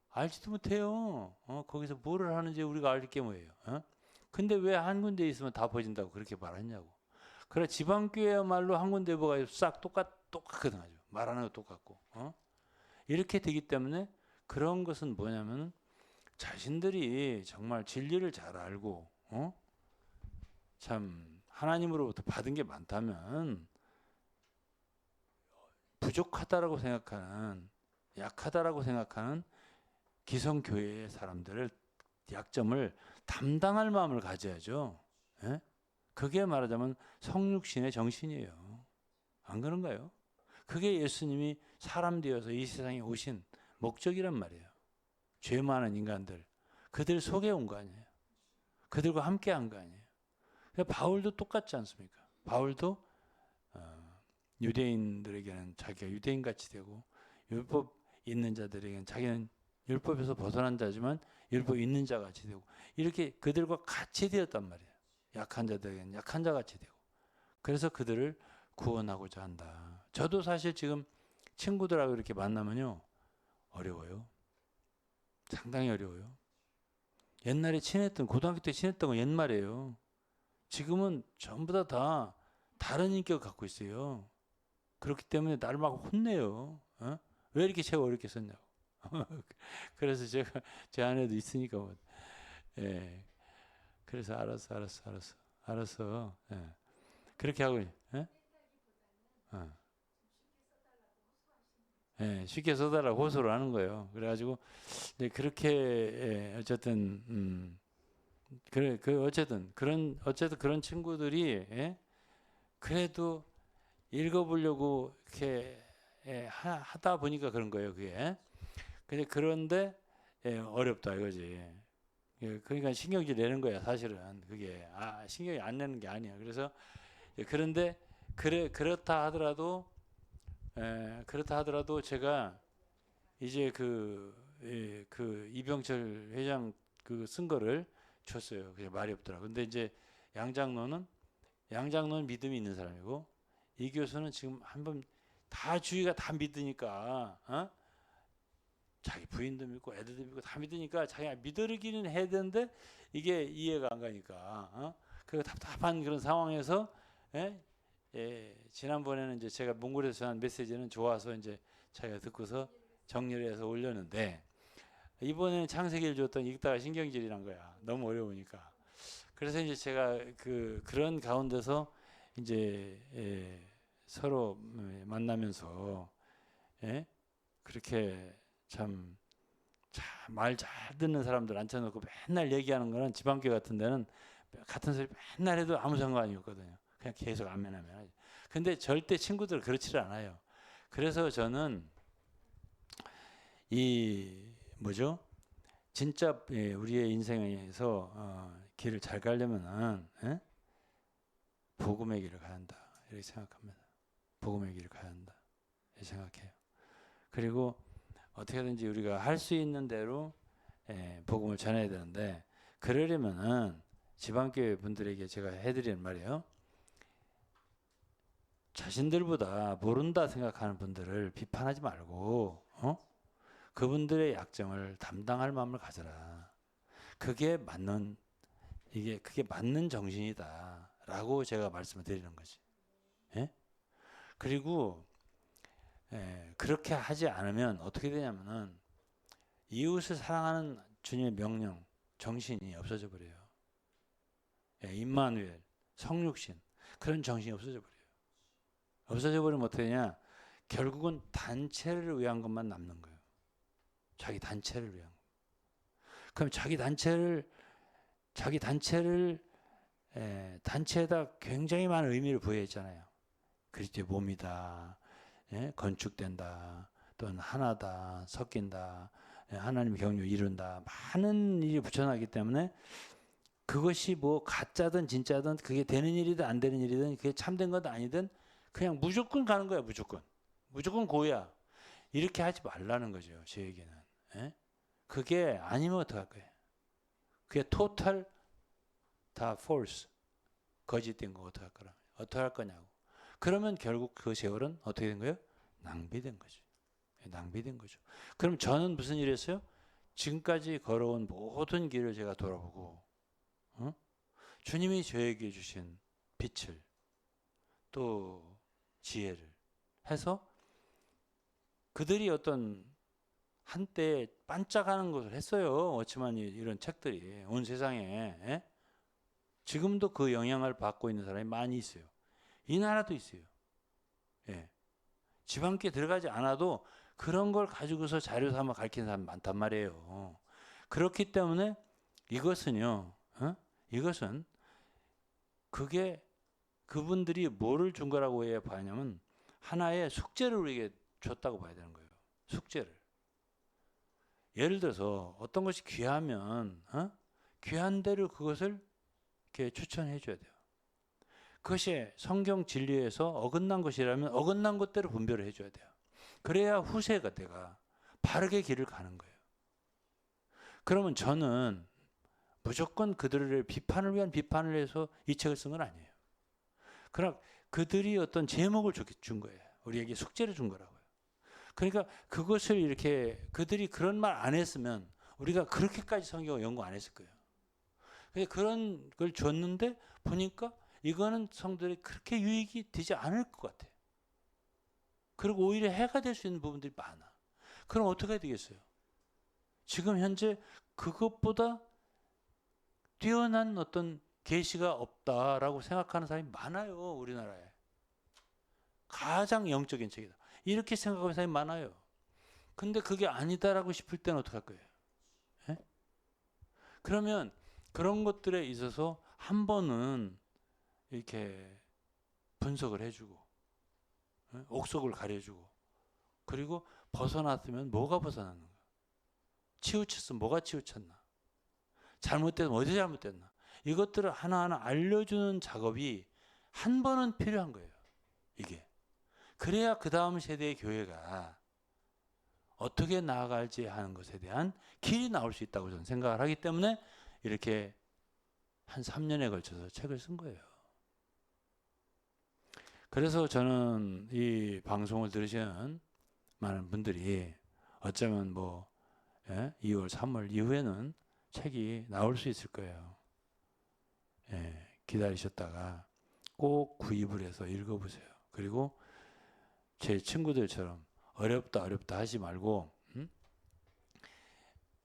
알지도 못해요. 거기서 뭐를 하는지 우리가 알 게 뭐예요. 근데 왜 한 군데 있으면 다 퍼진다고 그렇게 말했냐고. 그래 지방교회야말로 한 군데 뭐가 싹 똑같거든 아주. 말하는 거 똑같고. 이렇게 되기 때문에 그런 것은 뭐냐면 자신들이 정말 진리를 잘 알고 참 하나님으로부터 받은 게 많다면 부족하다라고 생각하는 약하다라고 생각하는 기성교회의 사람들을 약점을 담당할 마음을 가져야죠. 예? 그게 말하자면 성육신의 정신이에요. 안 그런가요? 그게 예수님이 사람 되어서 이 세상에 오신 목적이란 말이에요. 죄 많은 인간들, 그들 속에 온 거 아니에요. 그들과 함께 한 거 아니에요. 바울도 똑같지 않습니까? 바울도 유대인들에게는 자기가 유대인같이 되고 율법 있는 자들에게는 자기는 율법에서 벗어난 자지만 율법 있는 자 같이 되고 이렇게 그들과 같이 되었단 말이에요. 약한 자들에게는 약한 자 같이 되고 그래서 그들을 구원하고자 한다. 저도 사실 지금 친구들하고 이렇게 만나면요 어려워요. 상당히 어려워요. 옛날에 친했던 고등학교 때 친했던 건 옛말이에요. 지금은 전부 다 다른 인격을 갖고 있어요. 그렇기 때문에 나를 막 혼내요. 왜 이렇게 책 어렵게 썼냐고. 그래서 제가 제 안에도 있으니까 뭐. 예. 그래서 알았어. 예. 그렇게 하고, 예? 예, 쉽게 써달라고 호소를 하는 거예요. 그래가지고, 네, 그렇게, 예, 어쨌든, 그래, 어쨌든 그런 친구들이, 예? 그래도 읽어보려고 이렇게, 예, 하다 보니까 그런 거예요, 그게. 그런데, 예, 어렵다, 이거지. 예, 그러니까 신경질 내는 거야, 사실은. 그게. 신경이 안 내는 게 아니야. 그래서, 예, 그런데, 그렇다 하더라도 제가 이제 그 이병철 회장 그 쓴 거를 줬어요. 그게 말이 없더라. 근데 이제 양장로는 믿음이 있는 사람이고 이 교수는 지금 한번 다 주위가 다 믿으니까 자기 부인도 믿고 애들도 믿고 다 믿으니까 자기가 믿어르기는 해야 되는데 이게 이해가 안 가니까 그 답답한 그런 상황에서 예? 예, 지난번에는 이제 제가 몽골에서 전한 메시지는 좋아서 이제 자기가 듣고서 정리를 해서 올렸는데 이번에는 창세기를 줬더니 읽다가 신경질이 난 거야. 너무 어려우니까. 그래서 이제 제가 그런 가운데서 이제 서로 만나면서 예? 그렇게 참 말 잘 듣는 사람들 앉혀놓고 맨날 얘기하는 거는 지방교회 같은 데는 같은 소리 맨날 해도 아무 상관이 없거든요. 그냥 계속 아멘 하지. 근데 절대 친구들 그렇지를 않아요. 그래서 저는 이 뭐죠? 진짜 우리의 인생에서 길을 잘 가려면은 복음의 길을 가야 한다 이렇게 생각합니다. 복음의 길을 가야 한다 이렇게 생각해요. 그리고 어떻게든지 우리가 할 수 있는 대로 복음을 전해야 되는데 그러려면은 지방교회 분들에게 제가 해드리는 말이에요. 자신들보다 모른다 생각하는 분들을 비판하지 말고 그분들의 약점을 담당할 마음을 가져라. 그게 맞는 정신이다라고 제가 말씀을 드리는 거지. 예? 그리고 그렇게 하지 않으면 어떻게 되냐면은 이웃을 사랑하는 주님의 명령, 정신이 없어져 버려요. 임마누엘, 성육신 그런 정신이 없어져 버려요. 없어져 버리면 어떻게 되냐? 결국은 단체를 위한 것만 남는 거예요. 자기 단체를 위한 거. 그럼 단체에다 굉장히 많은 의미를 부여했잖아요. 그리스도의 몸이다, 건축된다, 또는 하나다, 섞인다, 하나님의 경륜을 이룬다, 많은 일이 붙여놨기 때문에 그것이 뭐 가짜든 진짜든 그게 되는 일이든 안 되는 일이든 그게 참된 건 아니든 그냥 무조건 가는 거야, 무조건 고야. 이렇게 하지 말라는 거죠, 저에게는. 그게 아니면 어떡할 거예요? 그게 토탈 다 false, 거짓된 거 어떡할 거냐고. 그러면 결국 그 세월은 어떻게 된 거예요? 낭비된 거죠. 낭비된 거죠. 그럼 저는 무슨 일을 했어요? 지금까지 걸어온 모든 길을 제가 돌아보고 주님이 저에게 주신 빛을 또 지혜를 해서 그들이 어떤 한때 반짝하는 것을 했어요. 어찌만 이런 책들이 온 세상에 지금도 그 영향을 받고 있는 사람이 많이 있어요. 이 나라도 있어요. 지방교회 들어가지 않아도 그런 걸 가지고서 자료 삼아 가르치는 사람 많단 말이에요. 그렇기 때문에 이것은요. 이것은 그게 그분들이 뭐를 준 거라고 해야 봐냐면 하나의 숙제를 우리에게 줬다고 봐야 되는 거예요. 숙제를. 예를 들어서 어떤 것이 귀하면 귀한 대로 그것을 이렇게 추천해 줘야 돼요. 그것이 성경 진리에서 어긋난 것이라면 어긋난 것대로 분별을 해줘야 돼요. 그래야 후세가 내가 바르게 길을 가는 거예요. 그러면 저는 무조건 그들을 비판을 위한 비판을 해서 이 책을 쓴 건 아니에요. 그러나 그들이 어떤 제목을 준 거예요. 우리에게 숙제를 준 거라고요. 그러니까 그것을 이렇게 그들이 그런 말 안 했으면 우리가 그렇게까지 성경을 연구 안 했을 거예요. 그런 걸 줬는데 보니까 이거는 성도들이 그렇게 유익이 되지 않을 것 같아요. 그리고 오히려 해가 될 수 있는 부분들이 많아. 그럼 어떻게 해야 되겠어요? 지금 현재 그것보다 뛰어난 어떤 계시가 없다라고 생각하는 사람이 많아요. 우리나라에. 가장 영적인 책이다. 이렇게 생각하는 사람이 많아요. 근데 그게 아니다라고 싶을 때는 어떡할 거예요? 예? 그러면 그런 것들에 있어서 한 번은 이렇게 분석을 해주고, 예? 옥석을 가려주고, 그리고 벗어났으면 뭐가 벗어났는 거야? 치우쳤으면 뭐가 치우쳤나? 잘못됐으면 어디 잘못됐나? 이것들을 하나하나 알려주는 작업이 한 번은 필요한 거예요. 이게. 그래야 그 다음 세대의 교회가 어떻게 나아갈지 하는 것에 대한 길이 나올 수 있다고 저는 생각을 하기 때문에 이렇게 한 3년에 걸쳐서 책을 쓴 거예요. 그래서 저는 이 방송을 들으시는 많은 분들이 어쩌면 뭐 2월, 3월 이후에는 책이 나올 수 있을 거예요. 기다리셨다가 꼭 구입을 해서 읽어보세요. 그리고 제 친구들처럼 어렵다 하지 말고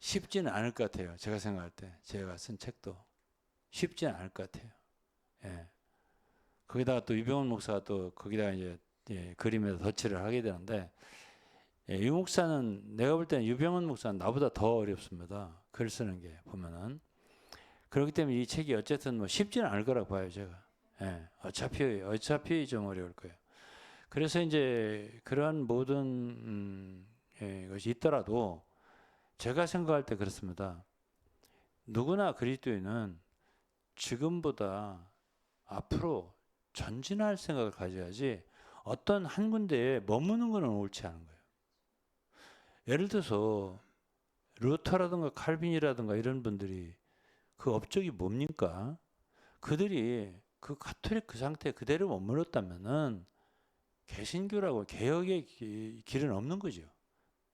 쉽지는 않을 것 같아요. 제가 생각할 때 제가 쓴 책도 쉽지는 않을 것 같아요. 거기다가 또 유병훈 목사가 또 거기다가 이제 그림에서 덧칠을 하게 되는데 유 목사는 내가 볼 때는 유병훈 목사는 나보다 더 어렵습니다. 글 쓰는 게 보면은 그렇기 때문에 이 책이 어쨌든 뭐 쉽지는 않을 거라고 봐요 제가. 어차피 좀 어려울 거예요. 그래서 이제 그러한 모든 것이 있더라도 제가 생각할 때 그렇습니다. 누구나 그리스도인은 지금보다 앞으로 전진할 생각을 가져야지 어떤 한 군데에 머무는 것은 옳지 않은 거예요. 예를 들어서 루터라든가 칼빈이라든가 이런 분들이 그 업적이 뭡니까? 그들이 그 가톨릭 그 상태에 그대로 머물렀다면은 개신교라고 개혁의 길은 없는 거죠.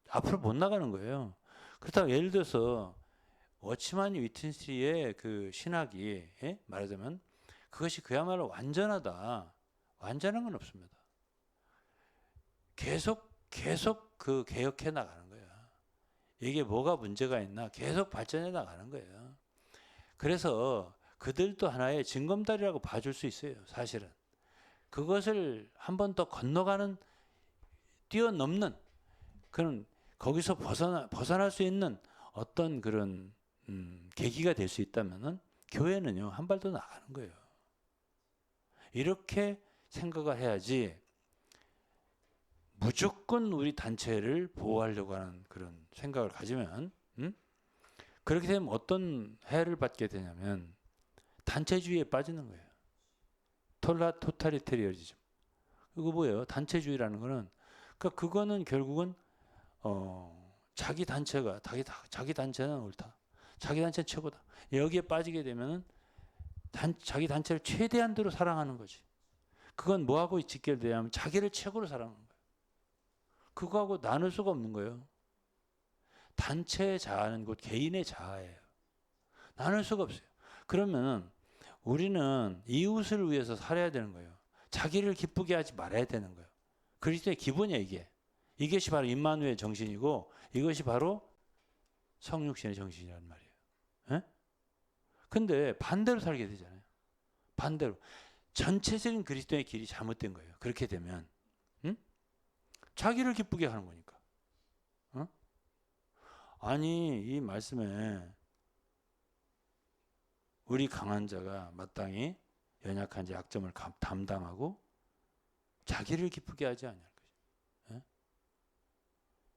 앞으로 못 나가는 거예요. 그렇다고 예를 들어서 워치만 위튼스리의 그 신학이 말하자면 그것이 그야말로 완전하다. 완전한 건 없습니다. 계속 그 개혁해 나가는 거야. 이게 뭐가 문제가 있나 계속 발전해 나가는 거예요. 그래서 그들도 하나의 징검다리라고 봐줄 수 있어요. 사실은. 그것을 한 번 더 건너가는 뛰어넘는 그런 거기서 벗어날 수 있는 어떤 그런 계기가 될 수 있다면은 교회는요 한 발 더 나가는 거예요. 이렇게 생각을 해야지 무조건 우리 단체를 보호하려고 하는 그런 생각을 가지면 그렇게 되면 어떤 해를 받게 되냐면 단체주의에 빠지는 거예요. 토탈리테리어리즘. 이거 뭐예요? 단체주의라는 거는 그러니까 그거는 결국은 자기 단체가 자기 단체는 옳다. 자기 단체는 최고다. 여기에 빠지게 되면은 자기 단체를 최대한대로 사랑하는 거지. 그건 뭐하고 직결되냐면 자기를 최고로 사랑하는 거예요. 그거하고 나눌 수가 없는 거예요. 단체의 자아는 곧 개인의 자아예요. 나눌 수가 없어요. 그러면 우리는 이웃을 위해서 살아야 되는 거예요. 자기를 기쁘게 하지 말아야 되는 거예요. 그리스도의 기본이에요, 이게. 이것이 바로 임마누엘 정신이고 이것이 바로 성육신의 정신이란 말이에요. 에? 근데 반대로 살게 되잖아요. 반대로. 전체적인 그리스도의 길이 잘못된 거예요. 그렇게 되면. 자기를 기쁘게 하는 거니까. 아니, 이 말씀에 우리 강한 자가 마땅히 연약한 자 약점을 담당하고 자기를 기쁘게 하지 않을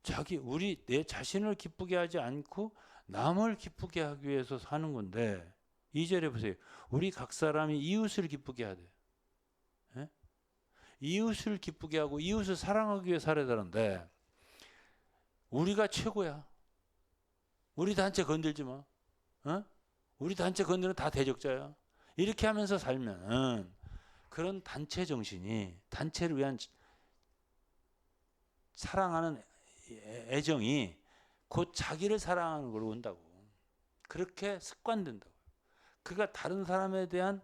것이죠. 내 자신을 기쁘게 하지 않고 남을 기쁘게 하기 위해서 사는 건데 2절에 보세요. 우리 각 사람이 이웃을 기쁘게 하되 이웃을 기쁘게 하고 이웃을 사랑하기 위해 살아야 되는데 우리가 최고야. 우리 단체 건들지 마. 우리 단체 건드는 다 대적자야. 이렇게 하면서 살면 그런 단체 정신이 단체를 위한 사랑하는 애정이 곧 자기를 사랑하는 걸로 온다고. 그렇게 습관된다고. 그가 다른 사람에 대한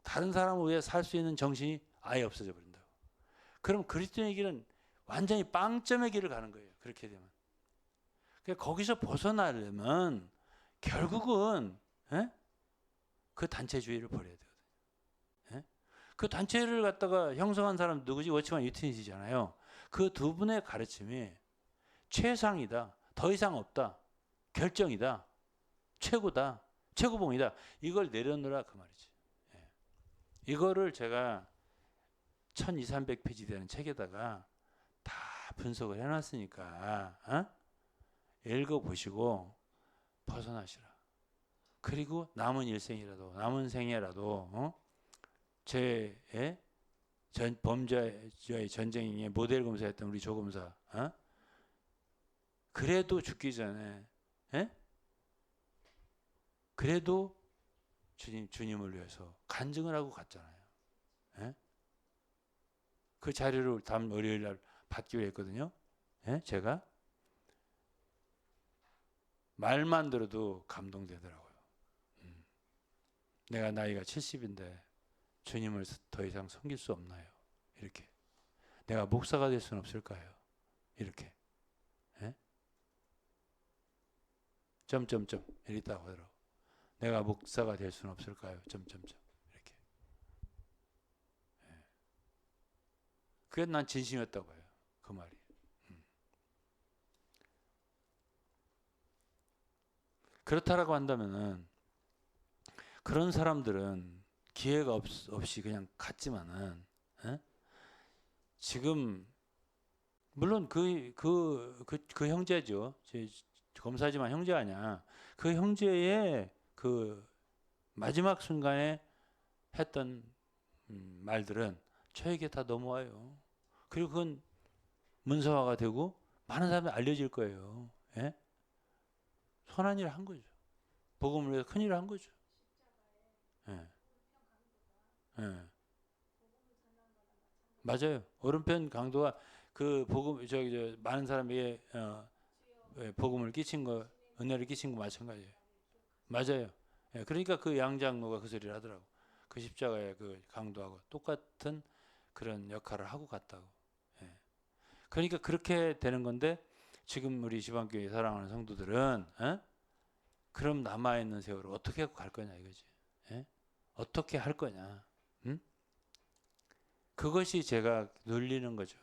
다른 사람을 위해 살 수 있는 정신이 아예 없어져 버린다고. 그럼 그리스도인의 길은 완전히 빵점의 길을 가는 거예요. 그렇게 되면. 그러니까 거기서 벗어나려면 결국은 그 단체주의를 버려야 되거든요. 그 단체를 갖다가 형성한 사람 누구지? 워치만 유티니지잖아요. 그 두 분의 가르침이 최상이다. 더 이상 없다. 결정이다. 최고다. 최고봉이다. 이걸 내려놓으라 그 말이지. 이거를 제가 1200, 300페이지 되는 책에다가 다 분석을 해놨으니까 읽어보시고 벗어나시라. 그리고 남은 일생이라도 남은 생애라도 제 범죄의 전쟁의 모델 검사였던 우리 조 검사 그래도 죽기 전에 그래도 주님을 위해서 간증을 하고 갔잖아요. 그 자료를 다음 월요일 날 받기로 했거든요. 제가 말만 들어도 감동되더라고요. 내가 나이가 70인데 주님을 더 이상 섬길 수 없나요? 이렇게. 내가 목사가 될 수는 없을까요? 이렇게. 점점점 이랬다고 하더라고. 내가 목사가 될 수는 없을까요? 점점점 이렇게. 그게 난 진심이었다고 해요. 그 말이. 그렇다라고 한다면은 그런 사람들은 기회가 없이 그냥 갔지만은 지금 물론 그 형제죠. 검사지만 형제 아니야. 그 형제의 그 마지막 순간에 했던 말들은 저에게 다 넘어와요. 그리고 그건 문서화가 되고 많은 사람들이 알려질 거예요. 선한 일을 한 거죠. 복음을 위해서 큰 일을 한 거죠. 맞아요. 오른편 강도가 그 복음 많은 사람에게 복음을 끼친 거, 은혜를 끼친 거 마찬가지예요. 맞아요. 그러니까 그 양장로가 그 소리를 하더라고. 그 십자가의 그 강도하고 똑같은 그런 역할을 하고 갔다고. 그러니까 그렇게 되는 건데 지금 우리 지방교회 사랑하는 성도들은 그럼 남아있는 세월을 어떻게 하고 갈 거냐 이거지. 어떻게 할 거냐. 그것이 제가 눌리는 거죠.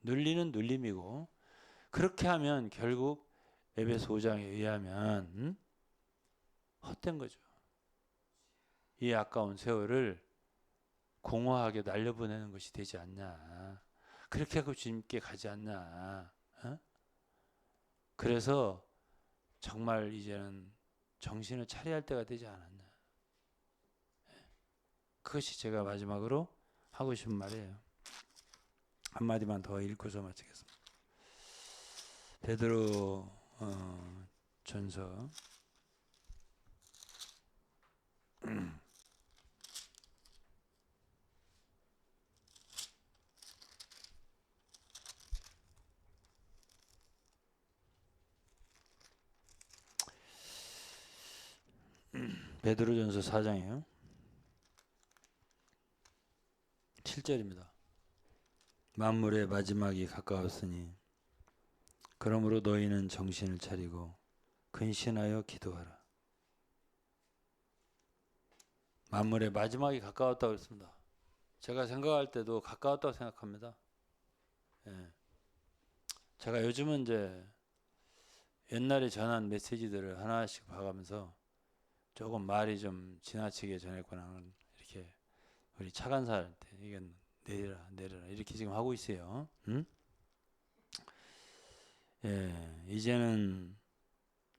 눌리는 눌림이고 그렇게 하면 결국 에베소 5장에 의하면 헛된 거죠. 이 아까운 세월을 공허하게 날려보내는 것이 되지 않냐. 그렇게 하고 주님께 가지 않냐. 그래서 정말 이제는 정신을 차려야 할 때가 되지 않았나. 그것이 제가 마지막으로 하고 싶은 말이에요. 한마디만 더 읽고서 마치겠습니다. 베드로 전서 4장이에요. 7절입니다. 만물의 마지막이 가까웠으니 그러므로 너희는 정신을 차리고 근신하여 기도하라. 만물의 마지막이 가까웠다고 했습니다. 제가 생각할 때도 가까웠다고 생각합니다. 제가 요즘은 이제 옛날에 전한 메시지들을 하나씩 봐가면서 조금 말이 좀 지나치게 전했거나 이렇게 우리 차관사한테 이건 내려라 이렇게 지금 하고 있어요. 이제는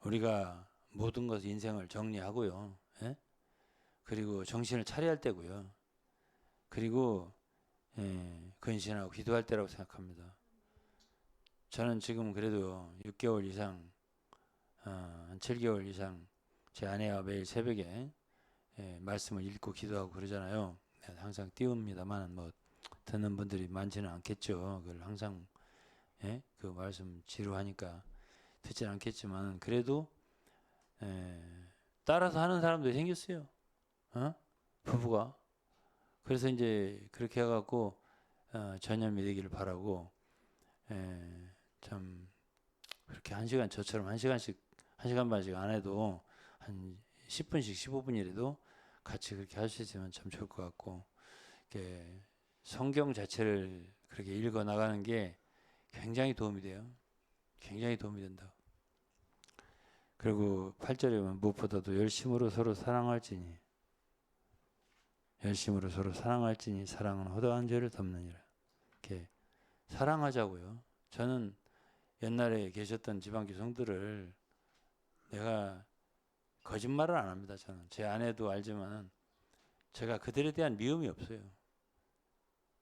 우리가 모든 것을 인생을 정리하고요. 그리고 정신을 차려야 할 때고요. 그리고 근신하고 기도할 때라고 생각합니다. 저는 지금 그래도 6개월 이상, 7개월 이상 제 아내와 매일 새벽에 말씀을 읽고 기도하고 그러잖아요. 항상 띄웁니다만 뭐 듣는 분들이 많지는 않겠죠. 그걸 항상 그 말씀 지루하니까 듣지 않겠지만 그래도 따라서 하는 사람들이 생겼어요. 부부가 그래서 이제 그렇게 해갖고 전염이 되기를 바라고 참 그렇게 한 시간 저처럼 한 시간씩 한 시간 반씩 안 해도 한 10분씩 15분이라도 같이 그렇게 할 수 있으면 참 좋을 것 같고 이렇게 성경 자체를 그렇게 읽어 나가는 게 굉장히 도움이 돼요. 굉장히 도움이 된다. 그리고 8절에 보면 무엇보다도 열심으로 서로 사랑할지니 열심으로 서로 사랑할지니 사랑은 허다한 죄를 덮느니라. 이렇게 사랑하자고요. 저는 옛날에 계셨던 지방 교성들을 내가 거짓말을 안 합니다. 저는 제 아내도 알지만 제가 그들에 대한 미움이 없어요.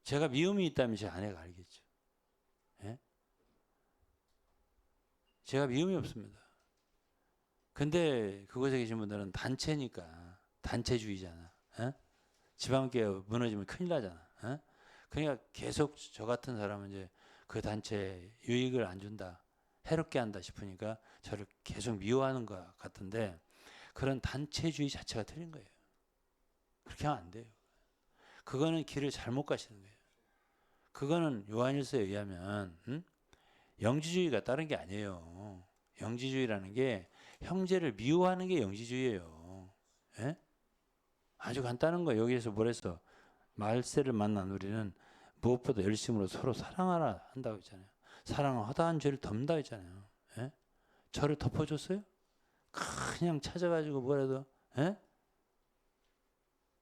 제가 미움이 있다면 제 아내가 알겠죠. 예? 제가 미움이 없습니다. 근데 그곳에 계신 분들은 단체니까 단체주의잖아. 예? 지방교회 무너지면 큰일 나잖아. 예? 그러니까 계속 저 같은 사람은 이제 그 단체에 유익을 안 준다, 해롭게 한다 싶으니까 저를 계속 미워하는 것 같은데 그런 단체주의 자체가 틀린 거예요. 그렇게 하면 안 돼요. 그거는 길을 잘못 가시는 거예요. 그거는 요한일서에 의하면 영지주의가 다른 게 아니에요. 영지주의라는 게 형제를 미워하는 게 영지주의예요. 예? 아주 간단한 거예요. 여기에서 뭐랬어? 말세를 만난 우리는 무엇보다 열심으로 서로 사랑하라 한다고 했잖아요. 사랑은 허다한 죄를 덮는다고 했잖아요. 예? 저를 덮어줬어요? 그냥 찾아가지고 뭐라도 예?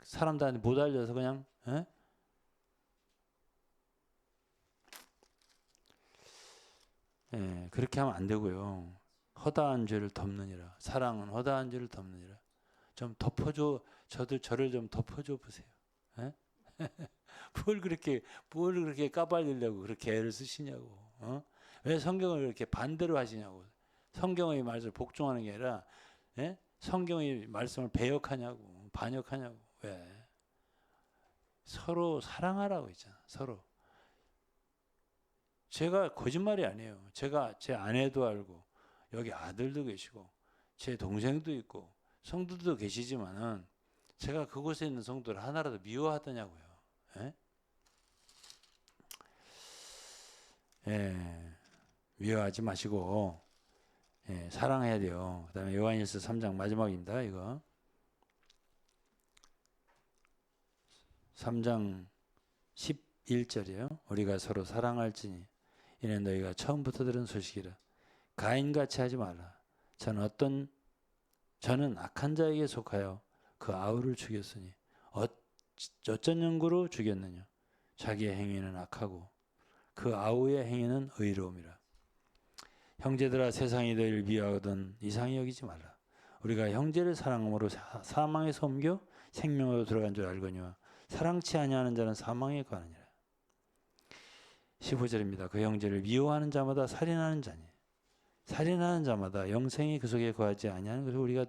사람들한테 못 알려서 그냥 예? 예, 그렇게 하면 안 되고요. 허다한 죄를 덮느니라. 사랑은 허다한 죄를 덮느니라. 좀 덮어줘. 저를 좀 덮어줘 보세요. 예? 뭘 그렇게 까발리려고 그렇게 애를 쓰시냐고. 어? 왜 성경을 그렇게 반대로 하시냐고. 성경의 말씀을 복종하는 게 아니라 예? 성경의 말씀을 배역하냐고, 반역하냐고. 왜? 서로 사랑하라고 했잖아. 서로. 제가 거짓말이 아니에요. 제가 제 아내도 알고 여기 아들도 계시고 제 동생도 있고 성도도 계시지만은 제가 그곳에 있는 성도를 하나라도 미워하더냐고요. 예? 예, 미워하지 마시고 예, 사랑해야 돼요. 그 다음에 요한일서 3장 마지막입니다. 이거 3장 11절이에요. 우리가 서로 사랑할지니 이는 너희가 처음부터 들은 소식이라. 가인같이 하지 말라. 저는 악한 자에게 속하여 그 아우를 죽였으니 어쩐 연고로 죽였느냐. 자기의 행위는 악하고 그 아우의 행위는 의로움이라. 형제들아 세상이 너희를 미워하거든 이상히 여기지 말라. 우리가 형제를 사랑함으로 사망에서 옮겨 생명으로 들어간 줄 알거니와 사랑치 아니하는 자는 사망에 가느니라. 15절입니다. 그 형제를 미워하는 자마다 살인하는 자니 살인하는 자마다 영생이 그 속에 거하지 아니하는 것을 우리가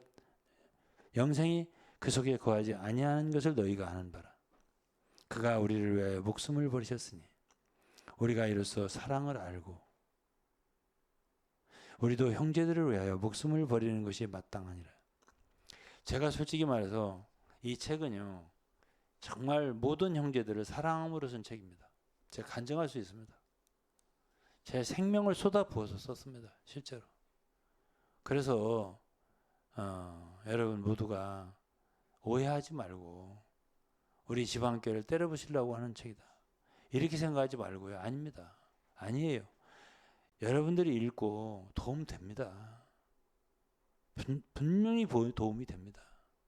영생이 그 속에 거하지 아니하는 것을 너희가 아는 바라. 그가 우리를 위하여 목숨을 버리셨으니 우리가 이로써 사랑을 알고 우리도 형제들을 위하여 목숨을 버리는 것이 마땅하니라. 제가 솔직히 말해서 이 책은요 정말 모든 형제들을 사랑함으로 쓴 책입니다. 제가 간증할 수 있습니다. 제 생명을 쏟아부어서 썼습니다. 실제로. 그래서 여러분 모두가 오해하지 말고 우리 지방교회를 때려부시려고 하는 책이다. 이렇게 생각하지 말고요. 아닙니다. 아니에요. 여러분들이 읽고 도움 됩니다. 분명히 도움이 됩니다.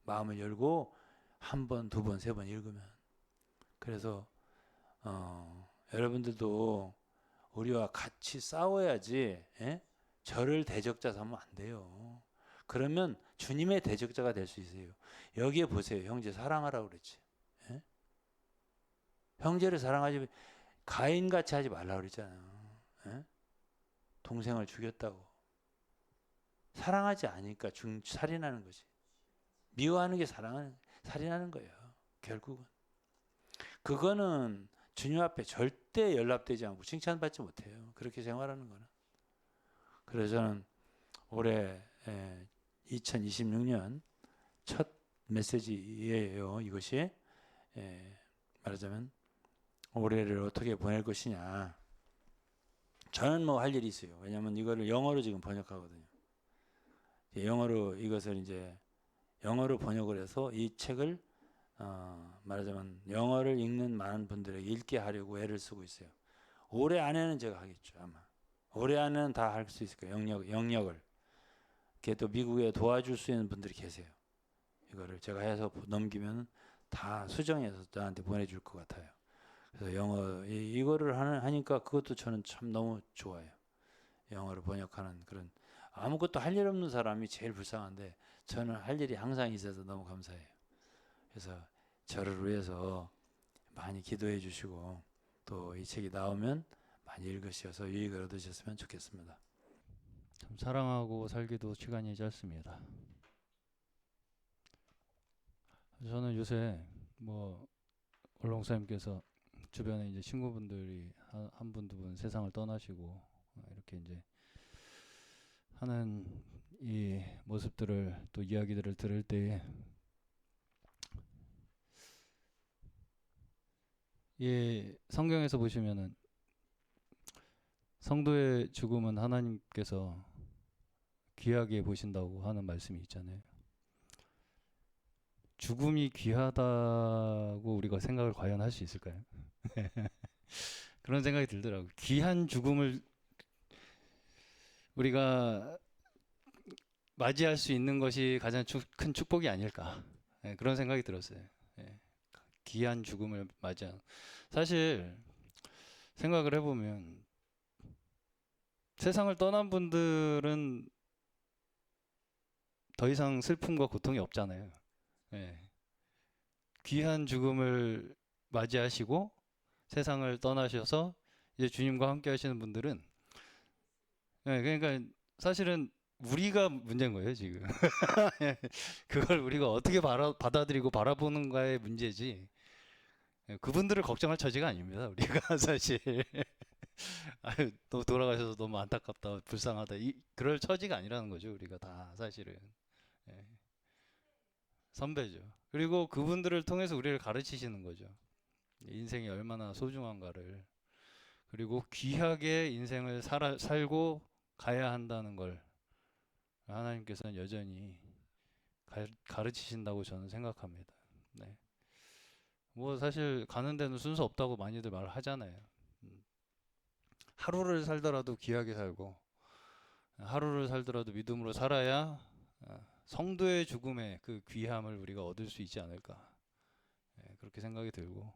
마음을 열고 한 번, 두 번, 세 번 읽으면. 그래서 여러분들도 우리와 같이 싸워야지 저를 대적자 삼으면 안 돼요. 그러면 주님의 대적자가 될 수 있어요. 여기에 보세요. 형제 사랑하라고 그랬지. 예? 형제를 사랑하지 가인같이 하지 말라고 그랬잖아요. 예? 동생을 죽였다고. 사랑하지 않으니까 살인하는 거지. 미워하는 게 살인하는 거예요. 결국은. 그거는 주님 앞에 절대 연락되지 않고 칭찬받지 못해요. 그렇게 생활하는 거는. 그래서 저는 올해 2026년 첫 메시지예요. 이것이 말하자면 올해를 어떻게 보낼 것이냐. 저는 뭐 할 일이 있어요. 왜냐하면 이거를 영어로 지금 번역하거든요. 영어로 이것을 이제 영어로 번역을 해서 이 책을 말하자면 영어를 읽는 많은 분들에게 읽게 하려고 애를 쓰고 있어요. 올해 안에는 제가 하겠죠. 아마 올해 안에는 다 할 수 있을 거예요. 영역을. 그게 또 미국에 도와줄 수 있는 분들이 계세요. 이거를 제가 해서 넘기면 다 수정해서 저한테 보내줄 것 같아요. 그래서 영어 이거를 하니까 그것도 저는 참 너무 좋아요. 영어로 번역하는 그런 아무것도 할 일 없는 사람이 제일 불쌍한데 저는 할 일이 항상 있어서 너무 감사해요. 그래서 저를 위해서 많이 기도해 주시고 또 이 책이 나오면 많이 읽으셔서 유익을 얻으셨으면 좋겠습니다. 참 사랑하고 살기도 시간이 짧습니다. 저는 요새 뭐 얼렁사님께서 주변에 이제 친구분들이 한 분 두 분 세상을 떠나시고 이렇게 이제 하는 이 모습들을 또 이야기들을 들을 때에 이 성경에서 보시면은 성도의 죽음은 하나님께서 귀하게 보신다고 하는 말씀이 있잖아요. 죽음이 귀하다고 우리가 생각을 과연 할 수 있을까요? 그런 생각이 들더라고요. 귀한 죽음을 우리가 맞이할 수 있는 것이 가장 큰 축복이 아닐까. 그런 생각이 들었어요. 귀한 죽음을 맞이하는. 사실 생각을 해보면 세상을 떠난 분들은 더 이상 슬픔과 고통이 없잖아요. 귀한 죽음을 맞이하시고 세상을 떠나셔서 이제 주님과 함께 하시는 분들은 그러니까 사실은 우리가 문제인 거예요, 지금. 그걸 우리가 어떻게 받아들이고 바라보는가의 문제지. 그분들을 걱정할 처지가 아닙니다, 우리가 사실. 아유, 또 돌아가셔서 너무 안타깝다, 불쌍하다. 그럴 처지가 아니라는 거죠, 우리가 다 사실은. 예, 선배죠. 그리고 그분들을 통해서 우리를 가르치시는 거죠. 인생이 얼마나 소중한가를. 그리고 귀하게 인생을 살고 가야 한다는 걸 하나님께서는 여전히 가르치신다고 저는 생각합니다. 네. 뭐 사실 가는 데는 순서 없다고 많이들 말을 하잖아요. 하루를 살더라도 귀하게 살고 하루를 살더라도 믿음으로 살아야 성도의 죽음의 그 귀함을 우리가 얻을 수 있지 않을까. 그렇게 생각이 들고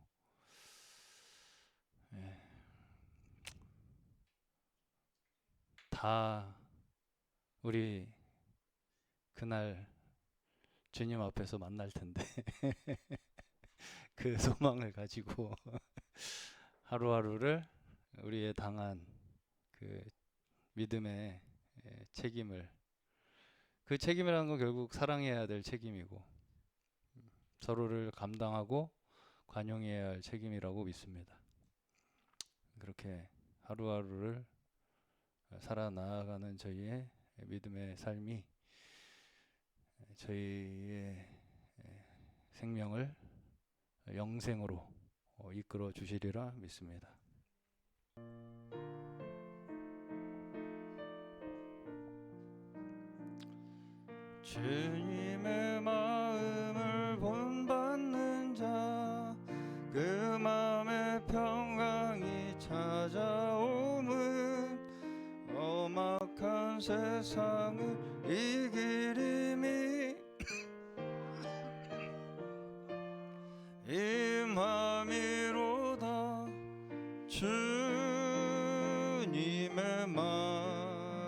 다 우리 그날 주님 앞에서 만날 텐데 그 소망을 가지고 하루하루를 우리의 당한 그 믿음의 책임을, 그 책임이라는 건 결국 사랑해야 될 책임이고 서로를 감당하고 관용해야 할 책임이라고 믿습니다. 그렇게 하루하루를 살아나가는 저희의 믿음의 삶이 저희의 생명을 영생으로 이끌어 주시리라 믿습니다. 주님의 마음을 본받는 자, 그 마음의 평강이 찾아옴은 엄악한 세상을 이기림이 임함이로다. 주님의 마음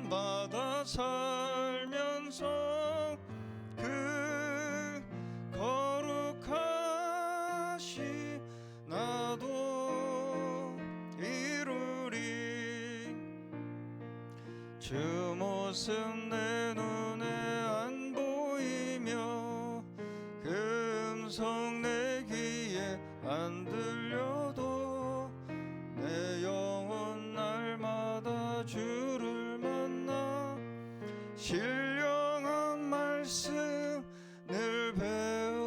본받아 살면서 그 거룩하시 나도 이루리. 주 모습 내 눈에 안 보이며 그 음성 내 귀에 안 들려도 내 영혼 날마다 주를 만나 신령한 말씀 늘 배우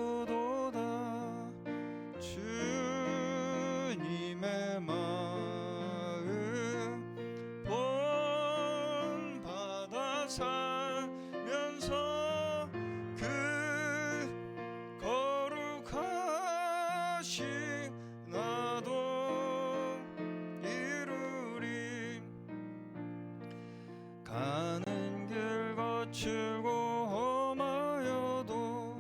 살면서 그 거룩하신 나도 이루리. 가는 길 거칠고 험하여도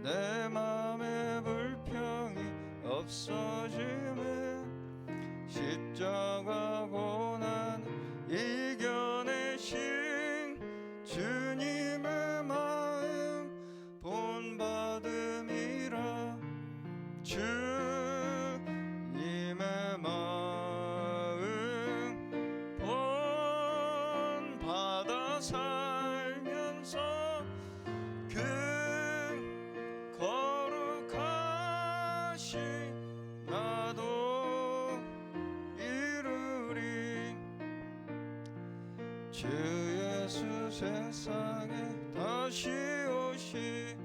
내 맘에 불평이 없어짐에 십자가 고난 이겨내신 주님의 마음 본받음이라. 주님의 마음 본받아 살면서 그 거룩하신 나도 이루리. 주 예수 세상에 다시 오시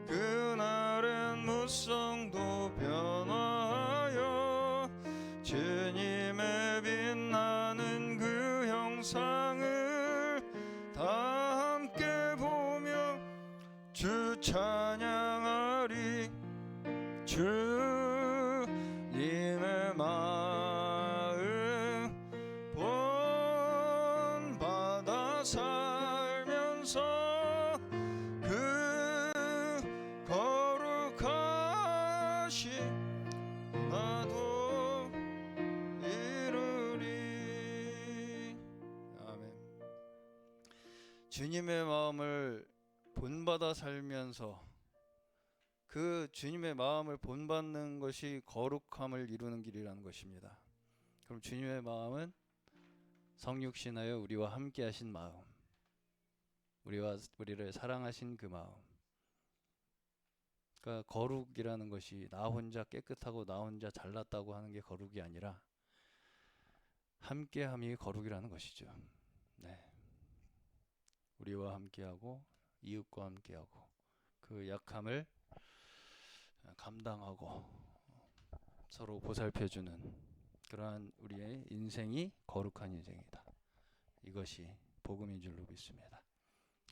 그날엔 무성도 변화하여 주님의 빛나는 그 형상을 다 함께 보며 주 찬양하리. 주님의 마음 본받아 살면서 그 거룩하신 나도 이루리. 아멘. 주님의 마음을 본받아 살면서 그 주님의 마음을 본받는 것이 거룩함을 이루는 길이라는 것입니다. 그럼 주님의 마음은 성육신하여 우리와 함께 하신 마음, 우리를 사랑하신 그 마음. 그러니까 거룩이라는 것이 나 혼자 깨끗하고 나 혼자 잘났다고 하는 게 거룩이 아니라 함께함이 거룩이라는 것이죠. 네. 우리와 함께하고 이웃과 함께하고 그 약함을 감당하고 서로 보살펴주는 그러한 우리의 인생이 거룩한 인생이다. 이것이 복음인 줄로 믿습니다.